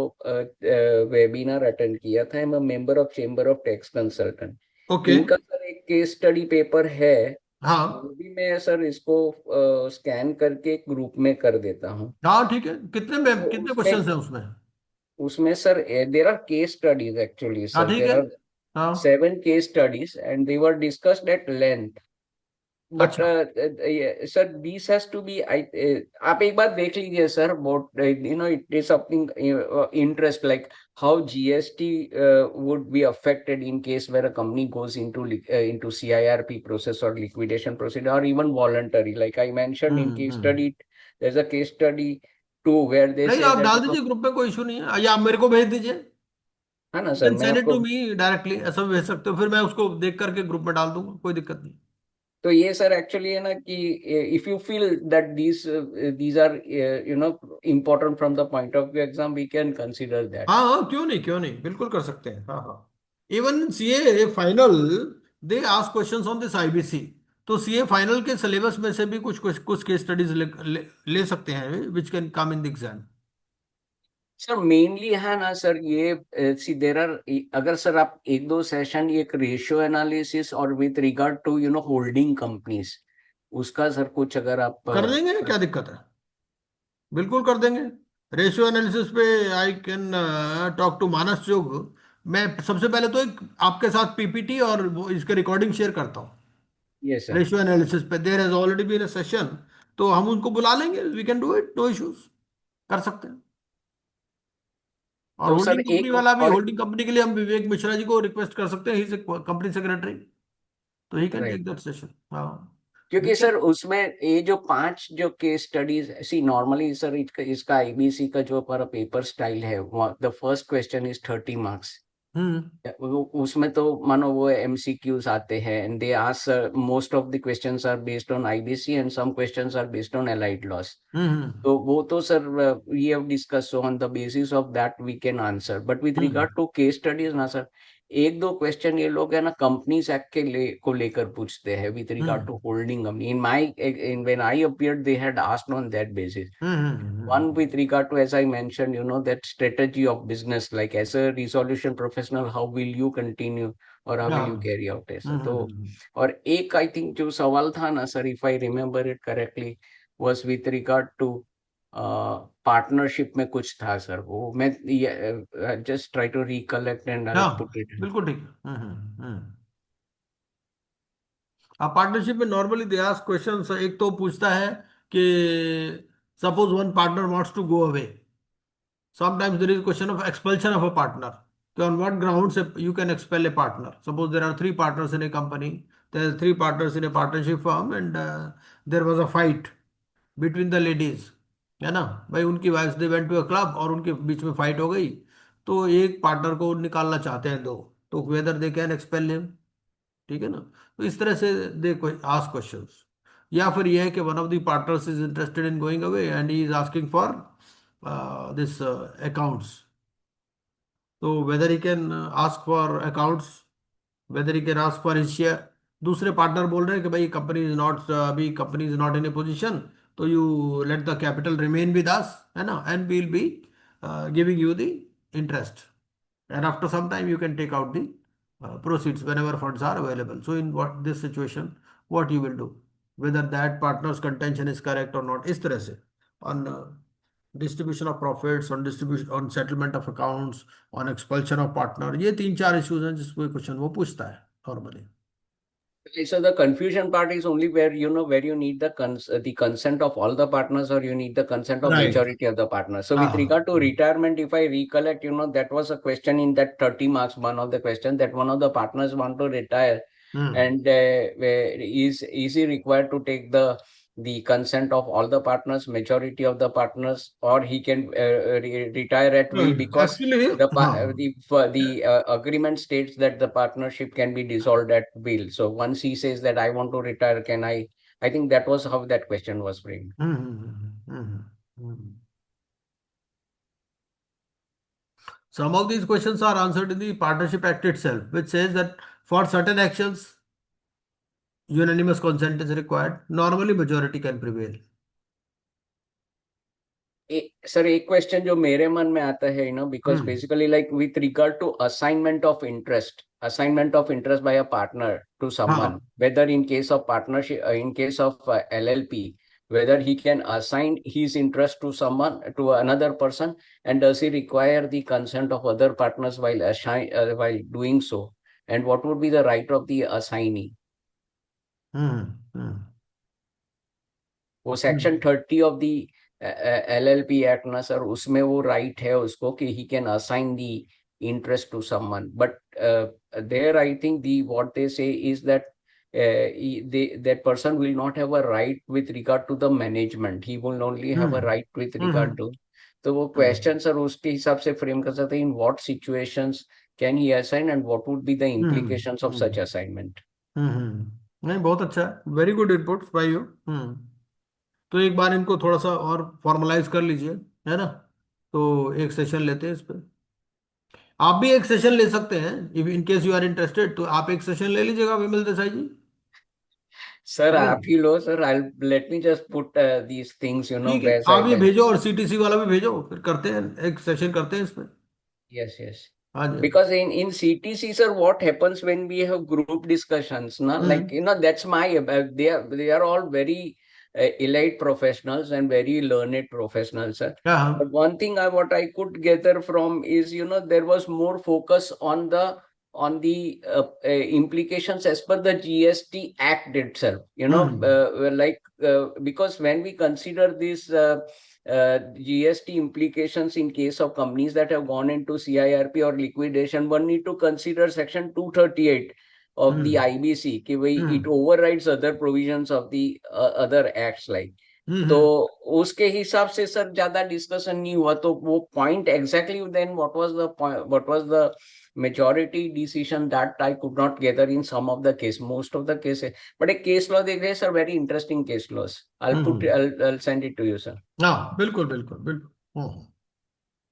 Speaker 2: वेबिनार अटेंड किया था, I am a member of chamber of tax consultant.
Speaker 1: Okay.
Speaker 2: इनका सर एक केस स्टडी पेपर है, वो
Speaker 1: हाँ
Speaker 2: भी मैं सर इसको स्कैन करके एक ग्रुप में कर देता हूँ।
Speaker 1: हाँ, ठीक है। कितने में,
Speaker 2: तो
Speaker 1: कितने
Speaker 2: उसमें
Speaker 1: क्वेश्चंस हैं उसमें?
Speaker 2: उसमें sir there are case studies actually
Speaker 1: हाँ
Speaker 2: सर,
Speaker 1: ठीक
Speaker 2: देर
Speaker 1: है।
Speaker 2: आर
Speaker 1: हाँ,
Speaker 2: 7 case studies and they were discussed at length. But
Speaker 1: अच्छा।
Speaker 2: sir, this has to be आप एक बार देख लीजिए sir about it is something interest like how GST would be affected in case where a company goes into CIRP process or liquidation procedure or even voluntary. Like I mentioned in case
Speaker 1: hmm.
Speaker 2: study, there's a case study too where they
Speaker 1: नहीं,
Speaker 2: say
Speaker 1: आप
Speaker 2: that
Speaker 1: डाल दीजिए group में, कोई issue नहीं है, या आप मेरे को भेज दीजिए।
Speaker 2: है ना सर,
Speaker 1: कैन
Speaker 2: मैं
Speaker 1: सेंड इट
Speaker 2: आपको
Speaker 1: टू मी डायरेक्टली, ऐसा भी भेज सकते हो, फिर मैं उसको देख करके ग्रुप में डाल दूंगा, कोई दिक्कत नहीं।
Speaker 2: तो ये सर एक्चुअली है ना कि if you feel that these are important from the point of view exam we can consider that.
Speaker 1: हाँ हाँ, क्यों नहीं, क्यों नहीं, बिल्कुल कर सकते हैं। हाँ हाँ, even CA final they ask questions on this IBC, तो सीए फाइनल के सिलेबस में से भी कुछ कुछ कुछ केस स्टडीज ले सकते हैं, which can come in the exam.
Speaker 2: Sir mainly है ना सर ये सी देर आर, अगर सर आप एक दो सेशन एक रेशियो एनालिसिस और with regard to holding companies उसका सर कुछ अगर आप
Speaker 1: कर लेंगे, क्या दिक्कत है, बिल्कुल कर देंगे। रेशियो एनालिसिस पे आई कैन टॉक टू मानस चुग। मैं सबसे पहले तो एक आपके साथ पीपीटी और वो इसके रिकॉर्डिंग शेयर करता हूँ।
Speaker 2: ये सर।
Speaker 1: रेशियो एनालिसिस पे there has already been a session, तो हम उनको बुला लेंगे, we can do it, no issues, कर सकते हैं। और
Speaker 2: तो सर
Speaker 1: होल्डिंग कंपनी
Speaker 2: एक
Speaker 1: वाला भी,
Speaker 2: और
Speaker 1: होल्डिंग कंपनी के लिए हम विवेक मिश्रा जी को रिक्वेस्ट कर सकते हैं, ही इज कंपनी सेक्रेटरी, तो he can take
Speaker 2: right,
Speaker 1: that session. हाँ,
Speaker 2: क्योंकि
Speaker 1: विवेक।
Speaker 2: सर उसमें ये जो 5 जो case studies C normally sir इसका आईबीसी का जो पर पेपर स्टाइल है, the first question is 30 marks।
Speaker 1: हम्म
Speaker 2: उसमें तो मानो वो एमसीक्यूज आते हैं and they ask most of the questions are based on IBC and some questions are based on allied laws.
Speaker 1: हम्म
Speaker 2: तो वो तो sir we have discuss, so on the basis of that we can answer, but with
Speaker 1: hmm
Speaker 2: regard to case studies ना sir एक दो question ये लोग है ना कंपनीज एक्ट के को लेकर पूछते हैं with regard
Speaker 1: hmm
Speaker 2: to holding company. In when I appeared they had asked on that basis. One with regard to, as I mentioned, that strategy of business, like as a resolution professional, how will you continue or how will you
Speaker 1: हाँ,
Speaker 2: carry out ऐसा तो।
Speaker 1: हम्म।
Speaker 2: और एक I think जो सवाल था ना sir, if I remember it correctly, was with regard to partnership में कुछ था सर, वो मैं just try to recollect and I put
Speaker 1: हाँ,
Speaker 2: इट।
Speaker 1: बिल्कुल ठीक है। अब पार्टनरशिप में नॉर्मली दे आस्क क्वेश्चंस, एक तो पूछता है कि suppose one partner wants to go away, sometimes there is a question of expulsion of a partner. So on what grounds you can expel a partner? Suppose there are three partners in a company, there are three partners in a partnership firm, and there was a fight between the ladies, है ना भाई, उनकी wife they went to a club और उनके बीच में fight हो गई, तो एक पार्टनर को निकालना चाहते हैं दो, तो whether they can expel him, ठीक है ना? तो इस तरह से दे आस्क क्वेश्चंस। या फिर यह है कि one of the partners is interested in going away and he is asking for this accounts, तो whether he can ask for accounts, whether he can ask for his share. दूसरे partner बोल रहे हैं कि भाई कंपनी इज नॉट, अभी company is not in a position, तो you let the capital remain with us, है ना, and we will be giving you the interest, and after some time you can take out the proceeds whenever funds are available. So in what this situation, what you will do, whether that partner's contention is correct or not, इस तरह से on distribution of profits, on distribution, on settlement of accounts, on expulsion of partner, ये तीन चार issues हैं जिसको question वो पूछता है normally.
Speaker 2: So the confusion part is only where where you need the consent of all the partners or you need the consent of
Speaker 1: Right.
Speaker 2: majority of the partners. So
Speaker 1: हाँ
Speaker 2: with
Speaker 1: हाँ
Speaker 2: regard to retirement, if I recollect, that was a question in that 30 marks, one of the question that one of the partners want to retire
Speaker 1: hmm
Speaker 2: and is he required to take the the consent of all the partners, majority of the partners, or he can retire at will, because
Speaker 1: Actually,
Speaker 2: the agreement states that the partnership can be dissolved at will. So once he says that I want to retire, can I think that was how that question was framed.
Speaker 1: Some of these questions are answered in the Partnership Act itself, which says that for certain actions, unanimous consent is required. Normally, majority can prevail.
Speaker 2: Sir एक question जो मेरे मन में आता है, because basically like with regard to assignment of interest by a partner to someone, whether in case of partnership, in case of LLP, whether he can assign his interest to someone, to another person, and does he require the consent of other partners while doing so, and what would be the right of the assignee? वो section 30 of the LLP act ना sir, उसमें वो right है उसको कि he can assign the interest to someone, but there I think what they say is that that person will not have a right with regard to the management. He will only have a right with regard to, तो वो question sir उसके हिसाब से frame कर सकते हैं, in what situations can he assign and what would be the implications of such assignment.
Speaker 1: नहीं, बहुत अच्छा है, very good input by you. तो एक बार इनको थोड़ा सा और फॉर्मलाइज कर लीजिए, है ना? तो एक सेशन लेते हैं इस पे। आप भी एक सेशन ले सकते हैं, if in case you are interested, तो आप एक सेशन ले लीजिएगा विमल देसाई जी।
Speaker 2: सर आप ही लो sir, I let me just put these things,
Speaker 1: ठीक है, आप ये भेजो और CTC वाला भी भेजो, फिर करते हैं, एक सेशन करते हैं इसमें।
Speaker 2: yes yes
Speaker 1: हाँ जी।
Speaker 2: because in CTC sir, what happens when we have group discussions na, like that's my they are all very elite professionals and very learned professionals, sir. But one thing what I could gather from is there was more focus on the implications as per the GST Act itself, because when we consider this GST implications in case of companies that have gone into CIRP or liquidation, one need to consider section 238 of the IBC, it overrides other provisions of the other acts like. तो उसके हिसाब से sir ज्यादा discussion नहीं हुआ, तो वो point exactly then what was the majority decision that I could not gather in some of the case, most of the cases. But a case law देख रहे sir, very interesting case laws. I'll send it to you, sir.
Speaker 1: हाँ, बिल्कुल बिल्कुल बिल्कुल।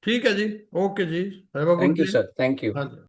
Speaker 1: ठीक है जी, okay जी, have a good
Speaker 2: Thank you,
Speaker 1: day.
Speaker 2: sir. Thank you.
Speaker 1: हाँ जी।